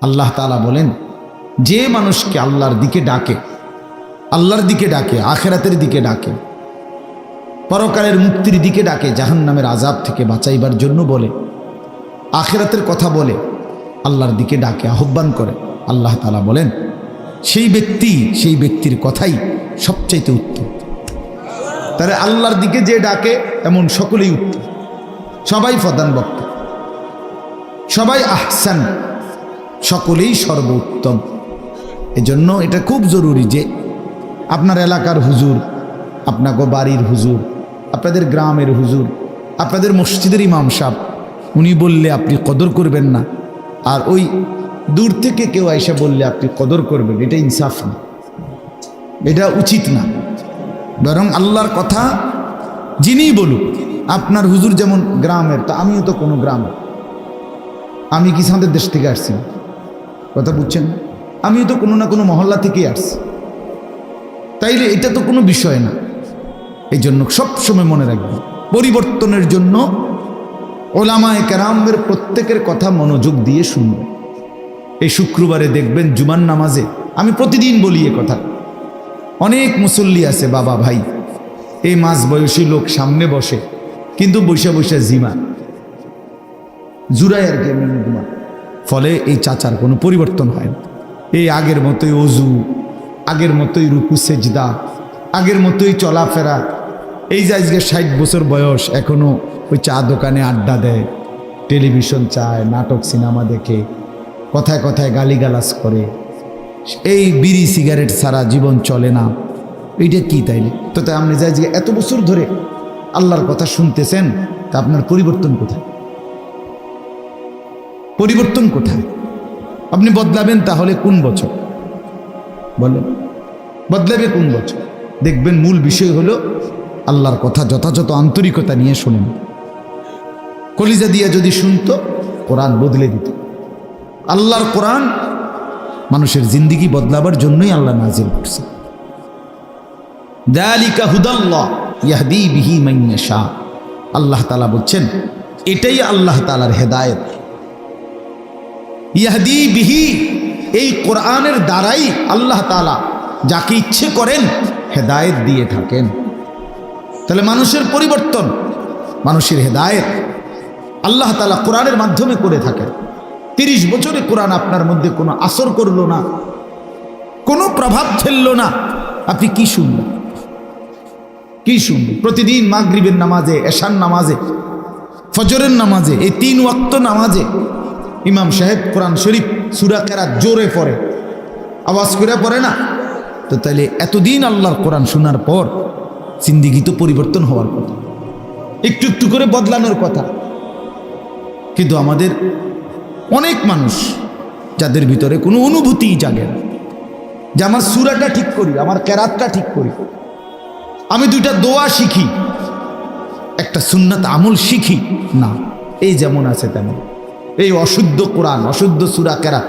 আল্লাহ তাআলা বলেন, যে মানুষকে আল্লাহর দিকে ডাকে, আখিরাতের দিকে ডাকে, পরকালের মুক্তির দিকে ডাকে, জাহান্নামের আযাব থেকে বাঁচাইবার জন্য বলে, আখিরাতের কথা বলে, আল্লাহর দিকে ডাকে, আহ্বান করে, আল্লাহ তাআলা বলেন সেই ব্যক্তির কথাই সবচাইতে উত্তম। তাহলে আল্লাহর দিকে যে ডাকে এমন সকলেই উত্তম, সবাই প্রধান বক্তা, সবাই আহসান, সকলেই সর্বোত্তম। এজন্য এটা খুব জরুরি যে আপনার এলাকার হুজুর, আপনাকে বাড়ির হুজুর, আপনাদের গ্রামের হুজুর, আপনাদের মসজিদের ইমাম সাহেব, উনি বললে আপনি কদর করবেন না, আর ওই দূর থেকে কেউ এসে বললে আপনি কদর করবেন, এটা ইনসাফ না, এটা উচিত না। বরং আল্লাহর কথা যিনিই বলুক, আপনার হুজুর যেমন গ্রামের, তো আমিও তো কোনো গ্রামের, আমি কি আমাদের দেশ থেকে আসছি? কথা বুঝছেন? আমিও তো কোনো না কোনো মহল্লা থেকেই আসছি, তাইলে এটা তো কোনো বিষয় না। এই জন্য সবসময় মনে রাখবেন, পরিবর্তনের জন্য ওলামায়ে কেরামের প্রত্যেকের কথা মনোযোগ দিয়ে শুনবেন। এই শুক্রবারে দেখবেন জুমার নামাজে, আমি প্রতিদিন বলি এ কথা, অনেক মুসল্লি আছে বাবা ভাই, এই মাঝ বয়সী লোক সামনে বসে, কিন্তু বৈশা বৈশা জিমা জুড়ায় আর কি, ফলে এই চাচার কোনো পরিবর্তন হয় না। এই আগের মতোই অজু, আগের মতোই রুকু সেজদা, আগের মতোই চলাফেরা। এই যে আজকে 60 বছর বয়স, এখনো ওই চা দোকানে আড্ডা দেয়, টেলিভিশন চায়, নাটক সিনেমা দেখে, কথায় কথায় গালিগালাজ করে, এই বিড়ি সিগারেট ছাড়া জীবন চলে না। এইটা কি তাইলে? তো তাই আপনি যাই যে এত বছর ধরে আল্লাহর কথা শুনতেছেন, তা আপনার পরিবর্তন কোথায়? পরিবর্তন কোথায়? আপনি বদলাবেন তাহলে কোন বছর বলেন? বদলাবে কোন বছর? দেখবেন মূল বিষয় হলো আল্লাহর কথা যথাযথ আন্তরিকতা নিয়ে শুনেন। কলিজা দিয়া যদি শুনতো, কোরআন বদলে দিত। আল্লাহর কোরআন মানুষের জিন্দেগি বদলাবার জন্যই আল্লাহ নাজিল করছে। যালিকা হুদাল্লাহ ইয়াহদি বিহি মান ইয়াশা। আল্লাহ তাআলা বলছেন এটাই আল্লাহ তাআলার হেদায়েত। ইয়াহদি বিহি, এই কোরআনের দ্বারাই আল্লাহ তাআলা যাকে ইচ্ছে করেন হেদায়েত দিয়ে থাকেন। তাহলে মানুষের পরিবর্তন, মানুষের হেদায়েত আল্লাহ তাআলা কোরআনের মাধ্যমে করে থাকেন। 30 বছরে কোরআন আপনার মধ্যে কোনো আসর করলো না, কোনো প্রভাব ফেললো না, আপনি কি শুনবেন? কি শুনবেন? প্রতিদিন মাগরিবের নামাজে, এশার নামাজে, ফজরের নামাজে, এই 3 ওয়াক্ত নামাজে ইমাম সাহেব কোরআন শরীফ সূরা কেরাত জোরে পড়ে, আওয়াজ করে পড়ে না? তো তাইলে এতদিন আল্লাহর কোরআন শোনার পর জিন্দেগি তো পরিবর্তন হওয়ার কথা, একটু একটু করে বদলানোর কথা। কিন্তু আমাদের অনেক মানুষ যাদের ভিতরে কোনো অনুভূতি জাগে না যে আমার সূরাটা ঠিক করি, আমার কেরাতটা ঠিক করি, আমি 2টা দোয়া শিখি, একটা সুন্নাত আমল শিখি না। এই যেমন আছে তেমন, এই অশুদ্ধ কোরআন, অশুদ্ধ সূরা কেরাত,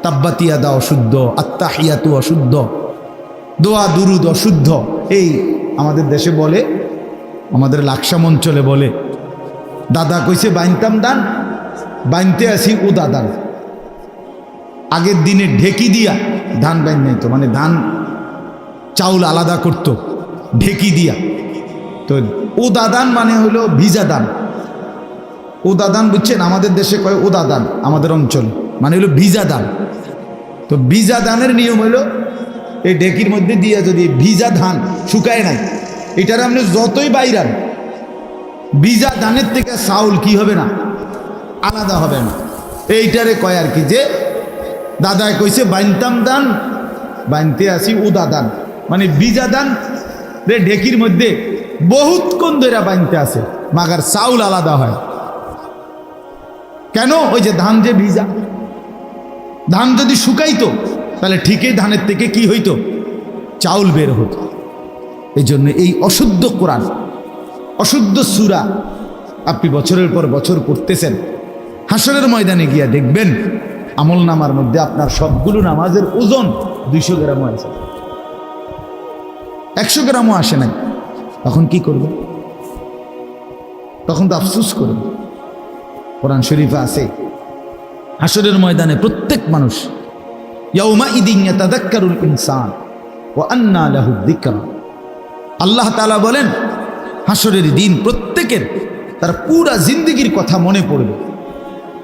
তাব্বাত ইয়াদা অশুদ্ধ, আত্তাহিয়াতু অশুদ্ধ, দোয়া দুরুদ অশুদ্ধ। এই আমাদের দেশে বলে, আমাদের লাকসাম অঞ্চলে বলে, দাদা কইছে বাইনতাম দান, বাইনতে আসি ও দাদান। আগের দিনে ঢেকি দিয়া ধান বাইন নাই, তো মানে ধান চাউল আলাদা করত ঢেকি দিয়া, তো ও দাদান মানে হলো ভিজা দান। ও দাদান বুঝছেন, আমাদের দেশে কয় ও দাদান, আমাদের অঞ্চল মানে হলো ভিজা দান। তো ভিজা দানের নিয়ম হলো এই ঢেকির মধ্যে দিয়া যদি ভিজা ধান শুকায় নাই, এটার আপনি যতই বাইরান, ভিজা ধানের থেকে চাউল কি হবে না, আলাদা হবে না। এইটারে কয় আর কি যে দাদায় কইছে বাইনতাম দান, বাইনতে আসি ও দাদান, মানে ভিজা দান রে ঢেকির মধ্যে বহুতক্ষণ ধরে বাইনতে আসে, মাগার চাউল আলাদা হয় কেন? ওই যে ধান যে ভিজা, ধান যদি শুকাইতো তাহলে ঠিকই ধানের থেকে কি হইতো, চাউল বের হতো। এই জন্য এই অশুদ্ধ কোরআন, অশুদ্ধ সূরা আপনি বছরের পর বছর পড়তেছেন, হাসরের ময়দানে গিয়া দেখবেন আমল নামার মধ্যে আপনার সবগুলো নামাজের ওজন 200 গ্রামও আছে, 100 গ্রামও আসে নাই। তখন কি করবে? তখন তো আফসোস করবে। কোরআন শরীফে আছে, হাসরের ময়দানে প্রত্যেক মানুষ ইয়াউমাইদিন ইয়াতাযাক্কারুল ইনসান ওয়া আন্না লাহু যিকরা। আল্লাহ তাআলা বলেন হাসরের দিন প্রত্যেকের তার পুরা জিন্দেগীর কথা মনে পড়বে,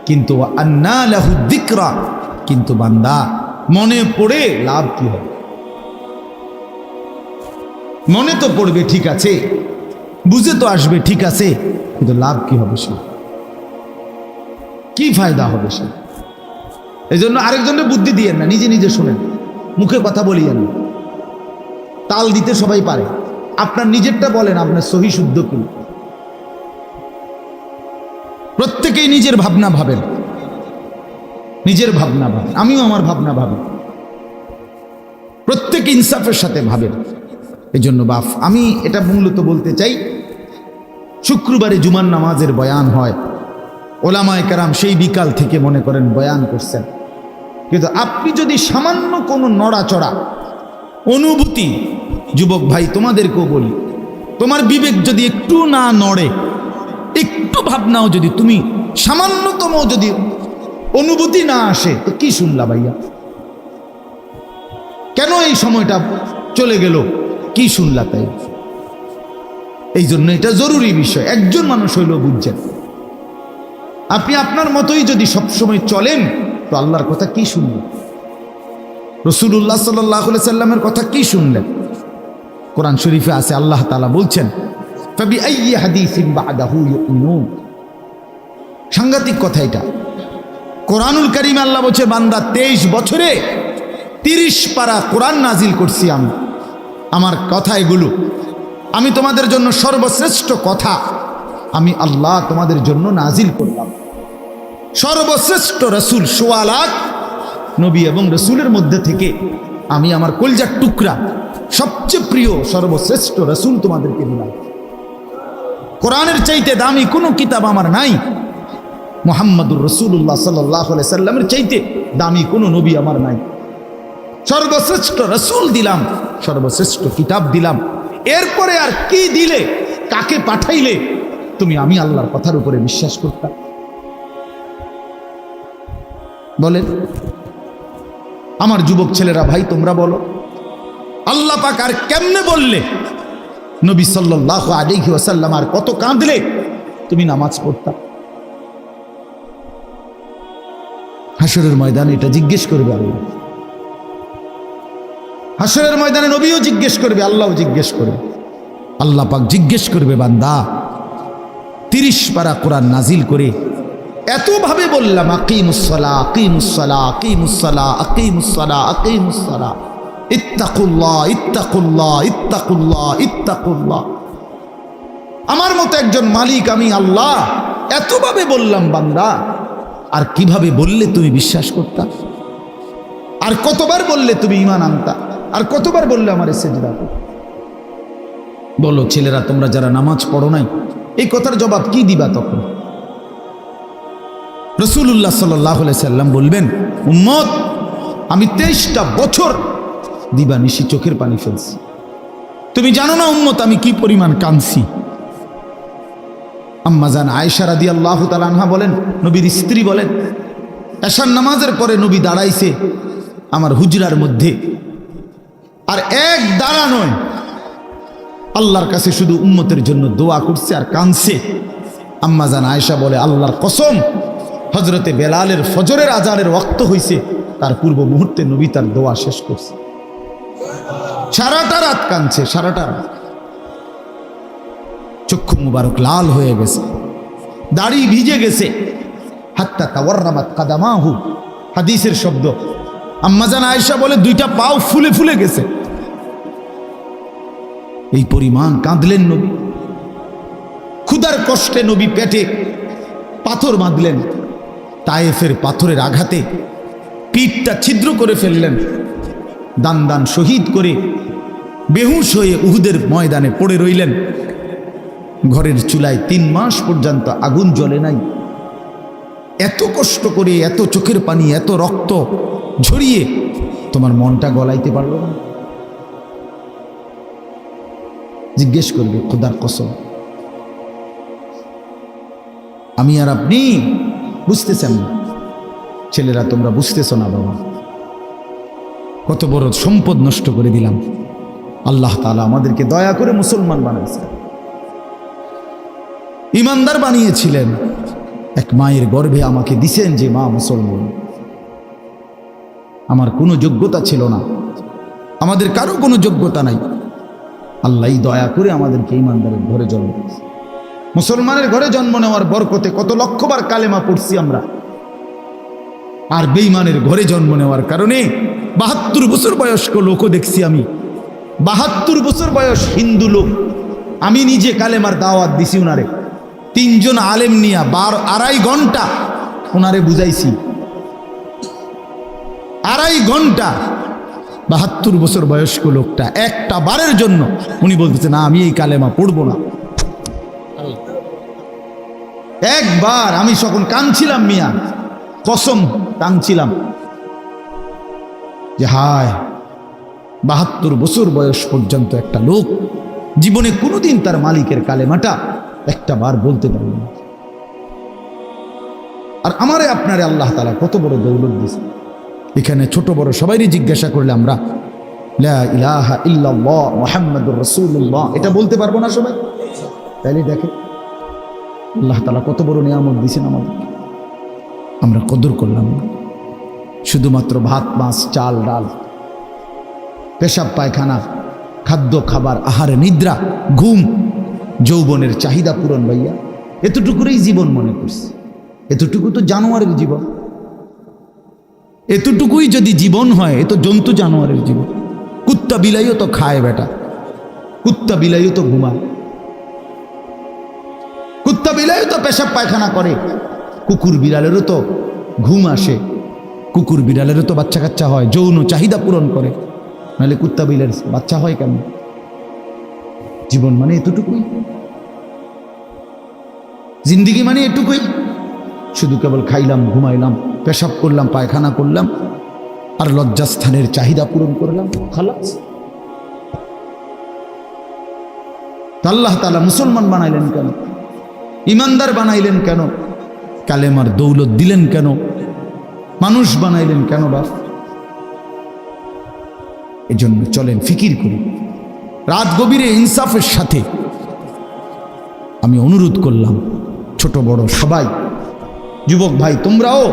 কিন্তু ওয়া আন্না লাহু যিকরা, কিন্তু বান্দা মনে পড়ে লাভ কি হবে? মনে তো পড়বে ঠিক আছে, বুঝে তো আসবে ঠিক আছে, কিন্তু লাভ কি হবে? সে কি ফায়দা হবে? সে এই জন্য আরেকজনের বুদ্ধি দিয়েন না, নিজে নিজে শোনেন, মুখে কথা বলিয়েন না। তাল দিতে সবাই পারে, আপনার নিজেরটা বলেন, আপনার সহি শুদ্ধ কি? প্রত্যেকেই নিজের ভাবনা ভাবেন, নিজের ভাবনা ভাবেন, আমিও আমার ভাবনা ভাবি, প্রত্যেকে ইনসাফের সাথে ভাবেন। এই জন্য বাপ আমি এটা মূলত বলতে চাই, শুক্রবারে জুমার নামাজের বয়ান হয়, ওলামায়ে কেরাম সেই বিকাল থেকে মনে করেন বয়ান করছেন, কিন্তু আপনি যদি সামান্য কোনো নড়াচড়া অনুভূতি, যুবক ভাই তোমাদেরকেও বলি, তোমার বিবেক যদি একটু না নড়ে, একটু ভাবনাও যদি তুমি সামান্যতম যদি অনুভূতি না আসে, তো কি শুনলা ভাইয়া? কেন এই সময়টা চলে গেল? কি শুনলা? তাই এই জন্য এটা জরুরি বিষয়, একজন মানুষ হইলেও বুঝছেন। আপনি আপনার মতোই যদি সবসময় চলেন, তো আল্লাহর কথা কি শুনলেন? রাসূলুল্লাহ সাল্লাল্লাহু আলাইহি সাল্লামের কথা কি শুনলেন? কোরআন শরীফে আছে, আল্লাহ তাআলা বলছেন ফাবিআইয়ি হাদিসিন বা'দাহু ইউমিনুন। সাংঘাতিক কথা এটা। কোরআনুল কারীমে আল্লাহ বলছে, বান্দা 23 বছরে 30 পারা কোরআন নাজিল করছি আমি, আমার কথা এগুলো, আমি তোমাদের জন্য সর্বশ্রেষ্ঠ কথা আমি আল্লাহ তোমাদের জন্য নাজিল করলাম। সর্বশ্রেষ্ঠ রাসূল, ১৬ লাখ নবী এবং রাসূলের মধ্যে থেকে আমি আমার কলিজার টুকরা সবচেয়ে প্রিয় সর্বশ্রেষ্ঠ রাসূল তোমাদেরকে দিলাম। কোরআনের চাইতে দামি কোনো কিতাব আমার নাই, মুহাম্মদুর রাসূলুল্লাহ সাল্লাল্লাহু আলাইহি সাল্লামের চাইতে দামি কোনো নবী আমার নাই। সর্বশ্রেষ্ঠ রাসূল দিলাম, সর্বশ্রেষ্ঠ কিতাব দিলাম। এরপরে আর কি দিলে, কাকে পাঠাইলে তুমি আমি আল্লাহর কথার উপরে বিশ্বাস করতাম? বলেন আমার যুবক ছেলেরা, ভাই তোমরা বলো, আল্লাহ পাক আর কেমনে বললে, নবী সাল্লাল্লাহু আলাইহি ওয়াসাল্লাম আর কত কাঁদলে তুমি নামাজ পড়তা? হাসরের ময়দানে এটা জিজ্ঞেস করবে আল্লাহ। হাসরের ময়দানে নবীও জিজ্ঞেস করবে, আল্লাহও জিজ্ঞেস করবে। আল্লাহ পাক জিজ্ঞেস করবে, বান্দা 30 পারা কোরআন নাজিল করে এতভাবে বললাম, আকিমুস সালাহ আকিমুস সালাহ আকিমুস সালাহ আকিমুস সালাহ আকিমুস সালাহ ইত্তাকুল্লাহ ইত্তাকুল্লাহ ইত্তাকুল্লাহ ইত্তাকুল্লাহ। আমার মতো একজন মালিক আমি আল্লাহ এতভাবে বললাম, বান্দা আর কিভাবে বললে তুমি বিশ্বাস করতা? আর কতবার বললে তুমি ঈমান আনতা? আর কতবার বললে আমারে সিজদা করো? বলো ছেলেরা, তোমরা যারা নামাজ পড়ো নাই, এই কথার জবাব কি দিবা তখন? রাসূলুল্লাহ সাল্লাল্লাহু আলাইহি সাল্লাম বলবেন, উম্মত আমি 23টা বছর দিবানিশি চোখের পানি ফেলছি, তুমি জানো না উম্মত আমি কি পরিমাণ কাঁদছি। আম্মাজান আয়েশা রাদিয়াল্লাহু তাআলা আনহা বলেন, নবীর স্ত্রী বলেন, এশার নামাজের পরে নবী দাঁড়াইছে আমার হুজরার মধ্যে, আর এক দাঁড়া নয়, আল্লাহর কাছে শুধু উম্মতের জন্য দোয়া করছে আর কাঁদছে। আম্মাজান আয়েশা বলে, আল্লাহর কসম, হজরতে বেলালের ফজরের আজানের ওয়াক্ত হইছে, তার পূর্ব মুহূর্তে নবী তার দোয়া শেষ করছে। সারাটা রাত কাঁদছে, সারাটা রাত। চক্ষু মুবারক লাল হয়ে গেছে, দাড়ি ভিজে গেছে, হাত্তা তাওয়াররামাত কাদামাহু, হাদিসের শব্দ। আম্মাজান আয়েশা বলে, 2টা পাও ফুলে ফুলে গেছে। এই পরিমাণ কাঁদলেন নবী। ক্ষুধার কষ্টে নবী পেটে পাথর বাঁধলেন, তায়েফের পাথরের আঘাতে পিঠটা ছিদ্র করে ফেললেন, দান দান শহীদ করে বেহুশ হয়ে উহুদের ময়দানে পড়ে রইলেন। ঘরের চুলায় 3 মাস পর্যন্ত আগুন জ্বলে নাই। এত কষ্ট করে, এত চোখের পানি, এত রক্ত ঝরিয়ে তোমার মনটা গলাইতে পারলো না? জিজ্ঞেস করবে, খোদার কসম। আমি আর আপনি বুঝতেছেন না, ছেলেরা তোমরা বুঝতেছো না বাবা, কত বড় সম্পদ নষ্ট করে দিলাম। আল্লাহ তাআলা আমাদেরকে দয়া করে মুসলমান বানাইছেন, ইমানদার বানিয়েছিলেন। এক মায়ের গর্ভে আমাকে দিছেন যে মা মুসলমান। আমার কোনো যোগ্যতা ছিল না, আমাদের কারো কোনো যোগ্যতা নাই। আল্লাহই দয়া করে আমাদেরকে ইমানদারের ঘরে জন্ম দিয়েছে। মুসলমানের ঘরে জন্ম নেওয়ার বরকতে কত লক্ষবার কালেমা পড়ছি আমরা। আর বেঈমানের ঘরে জন্ম নেওয়ার কারণে ৭২ বছর বয়স্ক লোকও দেখছি আমি। ৭২ বছর বয়স হিন্দু লোক, আমি নিজে কালেমার দাওয়াত দিছি উনারে। ৩ জন আলেম নিয়া ২.৫ ঘন্টা উনারে বুঝাইছি। ২.৫ ঘন্টা ৭২ বছর বয়স্ক লোকটা একটা বারের জন্য উনি বলতেছে না আমি এই কালেমা পড়বো না। একবার আমি যখন কাঁদছিলাম মিয়া, কসম কাঁদছিলাম যে হায় ৭২ বছর বয়স পর্যন্ত একটা লোক জীবনে কোনোদিন তার মালিকের কালেমাটা একটা বার বলতে পারবে না। আর আমারে আপনারে আল্লাহ তাআলা কত বড় দৌলত দিয়েছে। এখানে ছোট বড় সবাইরই জিজ্ঞাসা করলে আমরা লা ইলাহা ইল্লাল্লাহ মুহাম্মাদুর রাসূলুল্লাহ এটা বলতে পারবো না সবাই? তাইলে দেখে আল্লাহ তাআলা কত বড় নিয়ামত দিয়েছেন আমাদেরকে, আমরা কদর করলাম না। শুধুমাত্র ভাত মাছ চাল ডাল, পেশাব পায়খানা, খাদ্য খাবার, আহারে নিদ্রা, ঘুম, যৌবনের চাহিদা পূরণ, ভাইয়া এতটুকুরই জীবন মনে করছে। এতটুকু তো জানোয়ারের জীবন। এতটুকুই যদি জীবন হয় এ তো জন্তু জানোয়ারের জীবন। কুত্তা বিলাইও তো খায় বেটা, কুত্তা বিলাইও তো ঘুমায়, কুত্তা বিলাইও তো পেশাব পায়খানা করে, কুকুর বিড়ালেরও তো ঘুম আসে, কুকুর বিড়ালেরও তো বাচ্চা কাচ্চা হয়, যৌন চাহিদা পূরণ করে। নাহলে কুত্তা বিড়ালের বাচ্চা হয় কেন? জীবন মানে এতটুকুই, জিন্দিগি মানে এটুকুই। শুধু কেবল খাইলাম, ঘুমাইলাম, পেশাব করলাম, পায়খানা করলাম, আর লজ্জাস্থানের চাহিদা পূরণ করলাম, খালাস। আল্লাহ তাআলা মুসলমান বানাইলেন কেন? ইমানদার বানাইলেন কেন? কালেমার দৌলত দিলেন কেন? মানুষ বানাইলেন কেন? বাপ এজন্য চলেন ফিকির করি। রাত গভীরে ইনসাফের সাথে আমি অনুরোধ করলাম, ছোট বড় সবাই, যুবক ভাই তোমরাও,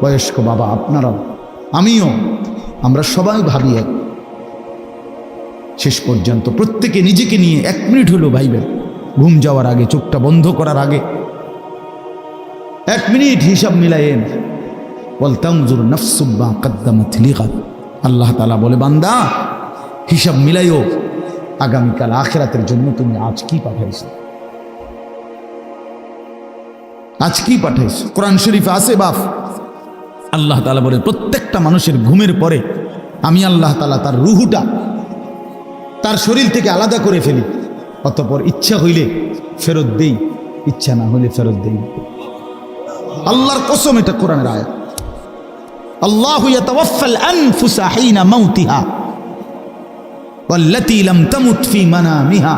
বয়স্ক বাবা আপনারাও, আমিও, আমরা সবাই ভাবি এক। শেষ পর্যন্ত প্রত্যেকে নিজেকে নিয়ে 1 মিনিট হলো ভাইবেন। ঘুম যাওয়ার আগে, চোখটা বন্ধ করার আগে 1 মিনিট হিসাব মিলাইয়েন। ওয়ালতানজুর নাফসুম মা কদ্দামাত লিগাদ। আল্লাহ তাআলা বলে বান্দা হিসাব মিলাইও, আগামীকাল আখিরাতের জন্য তুমি আজ কি পাঠাইছো, আজ কি পাঠাইছো। কোরআন শরীফে আছে বাপ, আল্লাহ তাআলা বলে প্রত্যেকটা মানুষের ঘুমের পরে আমি আল্লাহ তাআলা তার রুহুটা তার শরীর থেকে আলাদা করে ফেলি, অতঃপর ইচ্ছা হইলে ফেরত দেই, ইচ্ছা না হইলে ফেরত দেই। আল্লাহর কসম, এটা কোরআনের আয়াত। আল্লাহু ইয়াতাওয়াফাল আনফুসা হিনা মাউতিহা ওয়াল্লাতী লাম তামুত ফি মানামিহা।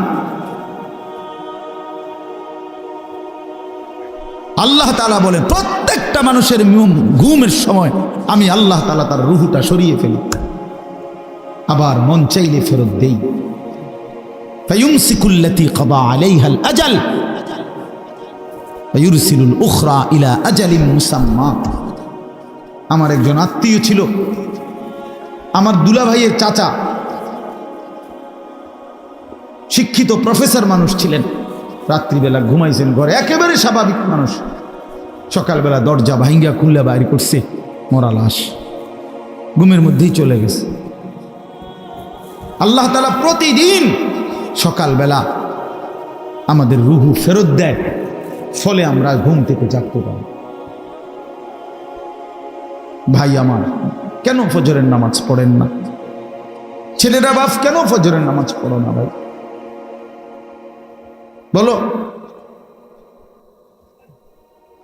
আল্লাহ তাআলা বলেন প্রত্যেকটা মানুষের ঘুমের সময় আমি আল্লাহ তাআলা তার রুহটা সরিয়ে ফেলি, আবার মন চাইলে ফেরত দেই। ফায়ুমসিকুল্লাতী কাদা আলাইহাল আজাল ওয়ায়ুরসিলুল উখরা ইলা আজালিন মুসাম্মা। আমার একজন আত্মীয় ছিল, আমার দুলা ভাইয়ের চাচা, শিক্ষিত প্রফেসর মানুষ ছিলেন। রাত্রিবেলা ঘুমাইছেন ঘরে, একেবারে স্বাভাবিক মানুষ। সকালবেলা দরজা ভাঙ্গা খুলে বাইর করছে মরা লাশ, ঘুমের মধ্যেই চলে গেছে। আল্লাহ তাআলা প্রতিদিন সকালবেলা আমাদের রুহু ফেরত দেয়, ফলে আমরা ঘুম থেকে জাগতে পারি। ভাই আমার, কেন ফজরের নামাজ পড়েন না? ছেলেরা বাপ কেন ফজরের নামাজ পড়ো না ভাই? বলো।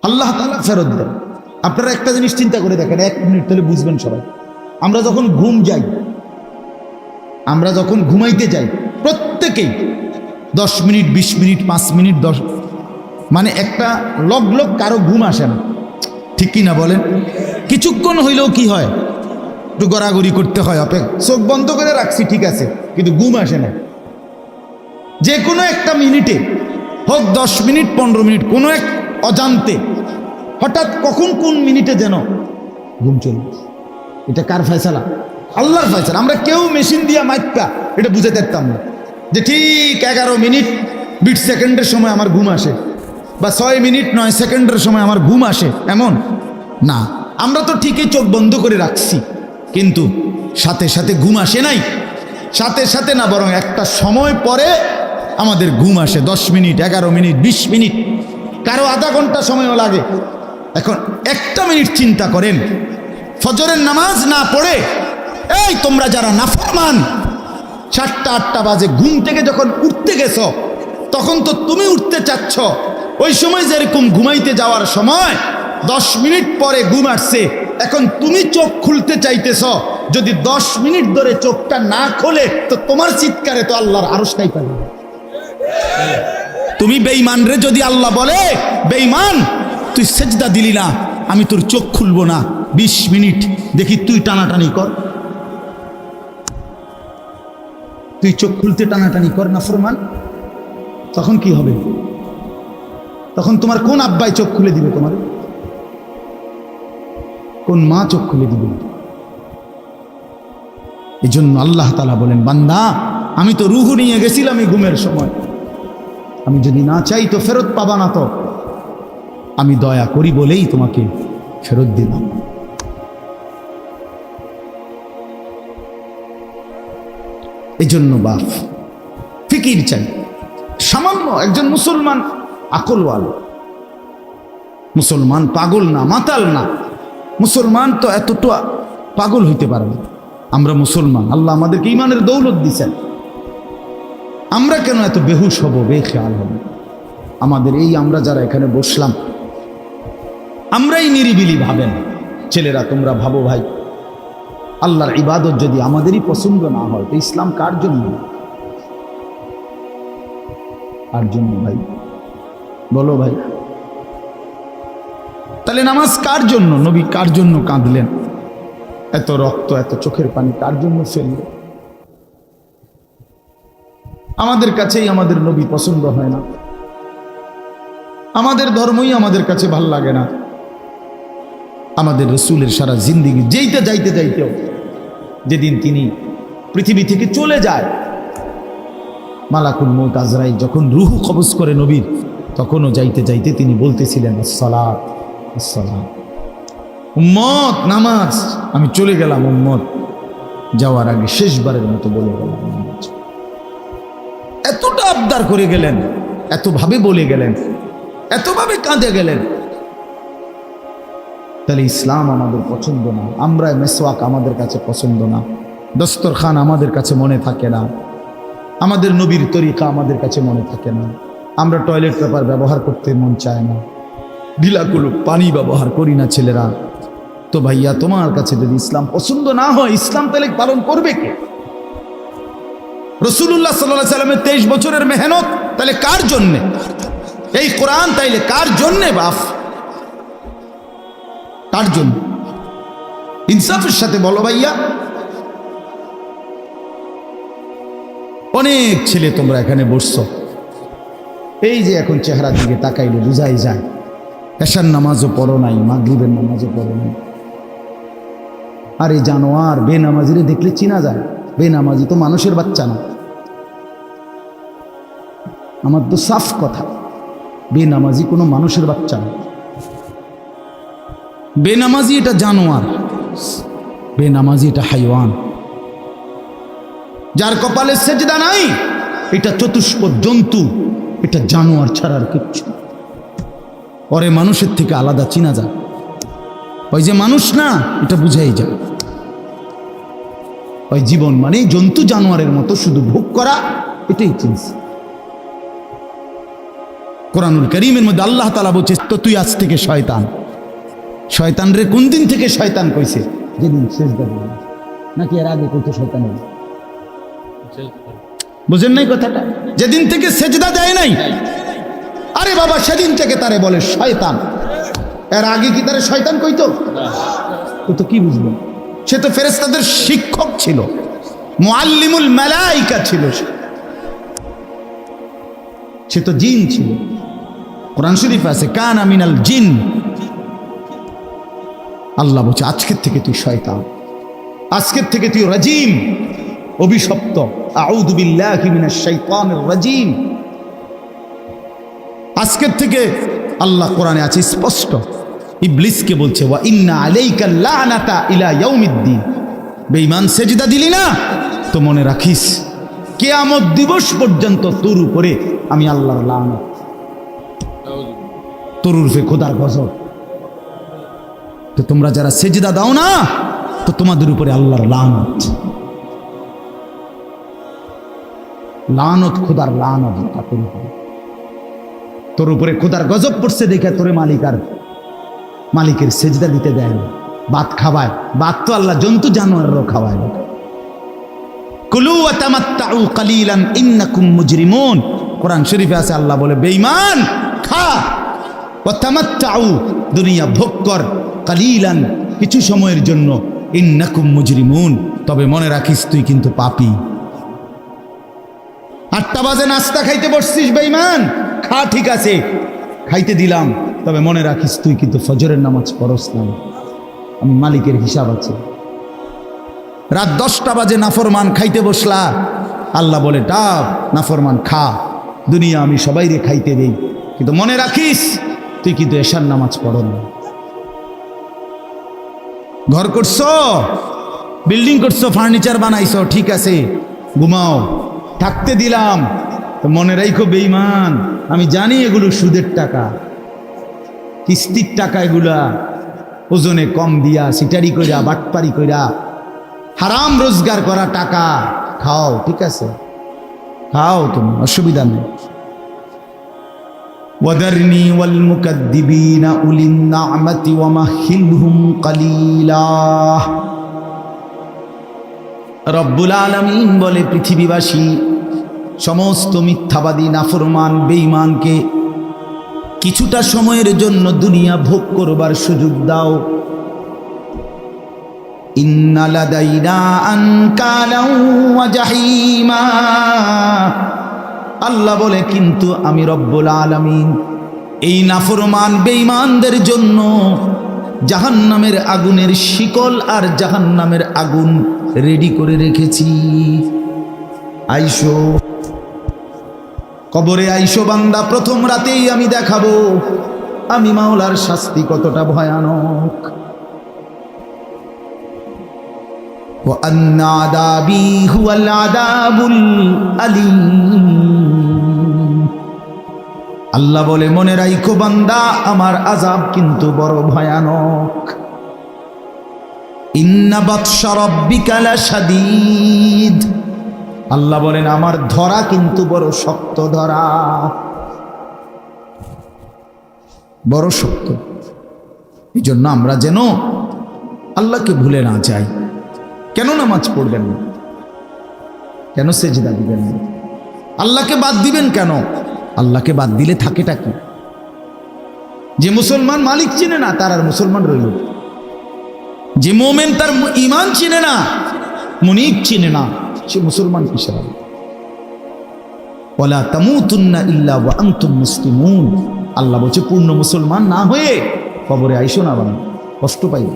আল্লাহ তাআলা ফেরত দেন। আপনারা একটা জিনিস চিন্তা করে দেখেন, 1 মিনিট তাহলে বুঝবেন সবাই। আমরা যখন ঘুম যাই, আমরা যখন ঘুমাইতে যাই, প্রত্যেকেই 10 মিনিট 20 মিনিট 5 মিনিট 10, মানে একটা লগ কারো ঘুম আসে না, ঠিক কি না বলেন? কিছুক্ষণ হইলেও কি হয়, একটু গড়াগড়ি করতে হয়, চোখ বন্ধ করে রাখছি ঠিক আছে, কিন্তু ঘুম আসে না। যে কোনো একটা মিনিটে হোক, 10 মিনিট 15 মিনিট, কোনো এক অজান্তে হঠাৎ কখন কোন মিনিটে যেন ঘুম চলে। এটা কার ফয়সালা? আল্লাহর ফয়সালা। আমরা কেউ মেশিন দিয়া মাইকা এটা বুঝে পারতাম না যে ঠিক 11 মিনিট 20 সেকেন্ডের সময় আমার ঘুম আসে, বা 6 মিনিট 9 সেকেন্ডের সময় আমার ঘুম আসে, এমন না। আমরা তো ঠিকই চোখ বন্ধ করে রাখছি, কিন্তু সাথে সাথে ঘুম আসে নাই। সাথে সাথে না, বরং একটা সময় পরে আমাদের ঘুম আসে। 10 মিনিট, 11 মিনিট, 20 মিনিট, কারো আধা ঘন্টা সময়ও লাগে। এখন একটা মিনিট চিন্তা করেন, ফজরের নামাজ না পড়ে, এই তোমরা যারা নাফরমান, 7টা 8টা বাজে ঘুম থেকে যখন উঠতে গেছ, তখন তো তুমি উঠতে চাচ্ছ, ওই সময় যেরকম ঘুমাইতে যাওয়ার সময় 10 মিনিট পরে ঘুম আসছে, এখন তুমি চোখ খুলতে চাইতেছ। যদি 10 মিনিট ধরে চোখটা না খোলে, তো তোমার চিৎকারে তো আল্লাহর আরশটাই পাবে। তুমি বেঈমান রে যদি আল্লাহ বলে, বেঈমান তুই সেজদা দিলি না, আমি তোর চোখ খুলবো না 20 মিনিট, দেখি তুই টানাটানি কর, তুই চোখ খুলতে টানাটানি কর না ফরমান। তখন কি হবে? তখন তোমার কোন আব্বাই চোখ খুলে দিবে? তোমার কোন মা চোখ খুলে দিবে? এই জন্য আল্লাহ তাআলা বলেন, বান্দা আমি তো রুহু নিয়ে গেছিলাম এই ঘুমের সময়, আমি যদি না চাই তো ফেরত পাবা না, তো আমি দয়া করি বলেই তোমাকে ফেরত দিলাম। এই জন্য বাপ ফিকির চাই। সামান্য একজন মুসলমান আকলওয়ালা মুসলমান, পাগল না, মাতাল না। মুসলমান তো এতটা পাগল হইতে পারে না। আমরা মুসলমান, আল্লাহ আমাদেরকে ঈমানের দৌলত দিয়েছেন। আমরা কেন এত বেহুশ হব, বেখেয়াল হব? আমাদের এই আমরা যারা এখানে বসলাম, আমরাই নিরিবিলি ভাবেন। ছেলেরা তোমরা ভাবো ভাই, আল্লাহর ইবাদত যদি আমাদেরই পছন্দ না হয়, তো ইসলাম কার জন্য? কার জন্য ভাই? বলো ভাই। তাহলে নামাজ কার জন্য? নবী কার জন্য কাঁদলেন? এত রক্ত, এত চোখের পানি কার জন্য ফেললেন? আমাদের কাছেই আমাদের নবী পছন্দ হয় না, আমাদের ধর্মই আমাদের কাছে ভাল লাগে না। আমাদের রসুলের সারা জিন্দিগি যেইতে যাইতে যাইতেও, যেদিন তিনি পৃথিবী থেকে চলে যায়, মালাকুল মউত আজরাইল যখন রূহ কবজ করে নবীর, তখনও যাইতে যাইতে তিনি বলতেছিলেন, আসসালাত আসসালাত, উম্মত নামাজ। আমি চলে গেলাম উম্মত, যাওয়ার আগে শেষবারের মতো বলে গেলাম নামাজ। এতটা আবদার করে গেলেন, এতভাবে বলে গেলেন, এতভাবে কাঁদে গেলেন। তাহলে ইসলাম আমাদের পছন্দ না, আমরা মেসওয়াক আমাদের কাছে পছন্দ না, দস্তরখান আমাদের কাছে মনে থাকে না, আমাদের নবীর তরিকা আমাদের কাছে মনে থাকে না, আমরা টয়লেট পেপার ব্যবহার করতে মন চায় না, ঢিলাকুলু পানি ব্যবহার করি না ছেলেরা। তো ভাইয়া, তোমার কাছে যদি ইসলাম পছন্দ না হয়, ইসলাম তাহলে পালন করবে কে? রাসূলুল্লাহ সাল্লাল্লাহু আলাইহি সাল্লামের 23 বছরের মেহনত তাহলে কার জন্যে? এই কোরআন তাইলে কার জন্যে বাপ? কার জন্য? ইনসাফের সাথে বলো ভাইয়া। অনেক ছেলে তোমরা এখানে বসছো, এই যে এখন চেহারা দিকে তাকাইলে বুঝাই যায় এশার নামাজও পড়ো নাই, মাগরিবের নামাজও পড়ো নাই। আরে জানোয়ার, বেনামাজিরে দেখলে চিনা যায়। বেনামাজি তো মানুষের বাচ্চা না। আমার তো সাফ কথা, বেনামাজি কোনো মানুষের বাচ্চা না। বেনামাজি এটা জানোয়ার, বেনামাজি এটা হাইওয়ান। যার কপালে সেজদা নাই, এটা চতুষ্পদ জন্তু, এটা জানোয়ার ছাড়ার কিচ্ছু। পরে মানুষের থেকে আলাদা চিনা যায়। ওই যে মানুষ না, এটা বুঝাই যায়। ওই জীবন মানে জন্তু জানোয়ারের মতো শুধু ভোগ করা, এটাই চিনছে। কোরআনুল কারীমের মধ্যে আল্লাহ তাআলা বলছে, তো তুই আজ থেকে শয়তান। শয়তান রে কোন দিন থেকে শয়তান কইছে? যেদিন সেজদা দিল। নাকি এর আগে কইতো শয়তান? বুঝেন নাই কথাটা? যেদিন থেকে সেজদা দেয় নাই, আরে বাবা সেদিন থেকে তারে বলে শয়তান। এর আগে কি তারা শয়তান কইতো? তো কি বুঝলো? সে তো ফেরেশতাদের শিক্ষক ছিল, মুআল্লিমুল মালাইকা ছিল, সে তো জিন ছিল। কোরআন শরীফে আছে কানা মিনাল জিন। আল্লাহ বলছে আজকের থেকে তুই শয়তান, আজকের থেকে তুই রাজিম, অভিশপ্ত। আউযু বিল্লাহি মিনাশ শাইতানির রাজিম। আজকের থেকে আল্লাহ কোরআনে আছে স্পষ্ট, ইবলিসকে বলছে ওয়া ইন্না আলাইকা লানাতা ইলা ইয়াউমিদ্দিন। বেঈমান সেজদা দিলি না তো মনে রাখিস কিয়ামত দিবস পর্যন্ত তোর উপরে আমি আল্লাহর লানত, তোর উপরে খোদার গজব। তো তোমরা যারা সেজদা দাও না তো তোমাদের উপরে আল্লাহর লানত, লানত, খোদার লানত তোর উপরে খোদার গজব পড়ছে দেখে তোরে মালিকের সেজদা দিতে দেয় না, ভাত খাওয়ায়। ভাত তো আল্লাহ জন্তু জানোয়ারও খাওয়ায়। কুলু ওয়া তামাত্তাউ কালিলান ইন্নাকুম মুজরিমুন। কোরআন শরীফে আছে আল্লাহ বলে বেঈমান খা, ওয়া তামাত্তাউ দুনিয়া ভোগ কর, কালিলান কিছু সময়ের জন্য, ইন্নাকুম মুজরিমুন তবে মনে রাখিস তুই কিন্তু পাপী। 8টা বাজে নাস্তা খাইতে বসছিস বেঈমান, খা, ঠিক আছে খাইতে দিলাম, তবে মনে রাখিস তুই কিন্তু ফজরের নামাজ পড়স না, আমি মালিকের হিসাব আছে। রাত 10টা বাজে নাফরমান খাইতে বসলা, আল্লাহ বলে ডাব নাফরমান খা, দুনিয়া আমি সবাইরে খাইতে দেই, কিন্তু মনে রাখিস তুই কিন্তু এশার নামাজ পড়ো না। ঘর করছো, বিল্ডিং করছো, ফার্নিচার বানাইছো, ঠিক আছে ঘুমাও, থাকতে দিলাম, তো মনে রাখো বেঈমান আমি জানি এগুলো সুদের টাকা, কিস্তির টাকা, এগুলা ওজনে কম দিয়া সিটারি কইরা বাটপারি কইরা হারাম রোজগার করা টাকা, খাও, ঠিক আছে খাও, তুমি অসুবিধা নেই। ওয়াদারনি ওয়াল মুকাদ্দিবিনা উলিন নি'মাতি ওয়া মাহিলহুম কালিলা। রব্বুল আলামিন বলে পৃথিবীবাসী সমস্ত মিথ্যাবাদী নাফরমান বেঈমানকে কিছুটা সময়ের জন্য দুনিয়া ভোগ করবার সুযোগ দাও। ইন্না লাদাইনা আনকালাও ওয়া জাহিমা। আল্লাহ বলে কিন্তু আমি রব্বুল আলামিন এই নাফরমান বেঈমানদের জন্য জাহান্নামের আগুনের শিকল আর জাহান্নামের আগুন রেডি করে রেখেছি। আইসো কবরে, আইসো বান্দা, প্রথম রাতেই আমি দেখাবো আমি মাওলার শাস্তি কতটা ভয়ানক। ওয়া আন্না আযাবি হুয়াল আযাবুল আলীম। আল্লাহ বলে মনে রাখো বান্দা আমার আযাব কিন্তু বড় ভয়ানক। ইন্না বাতশা রাব্বিকা লাশাদীদ। আল্লাহ বলেন আমার ধরা কিন্তু বড় শক্ত ধরা, বড় শক্ত। এই জন্য আমরা যেন আল্লাহকে ভুলে না যাই। কেন নামাজ পড়বেন না? কেন সেজদা দিবেন না? আল্লাহকে বাদ দিবেন কেন? আল্লাহকে বাদ দিলে থাকেটা কি? যে মুসলমান মালিক চিনে না তার আর মুসলমান রইল, যে মোমেন তার ঈমান চিনে না, মুনিব চিনে না, সে মুসলমান কিসের হবে? ওয়ালা তামুতুন্না ইল্লা ওয়া আনতুম মুসলিমুন। আল্লাহ বলছে পূর্ণ মুসলমান না হয়ে কবরে আইসো না, বাবা কষ্ট পাইবা,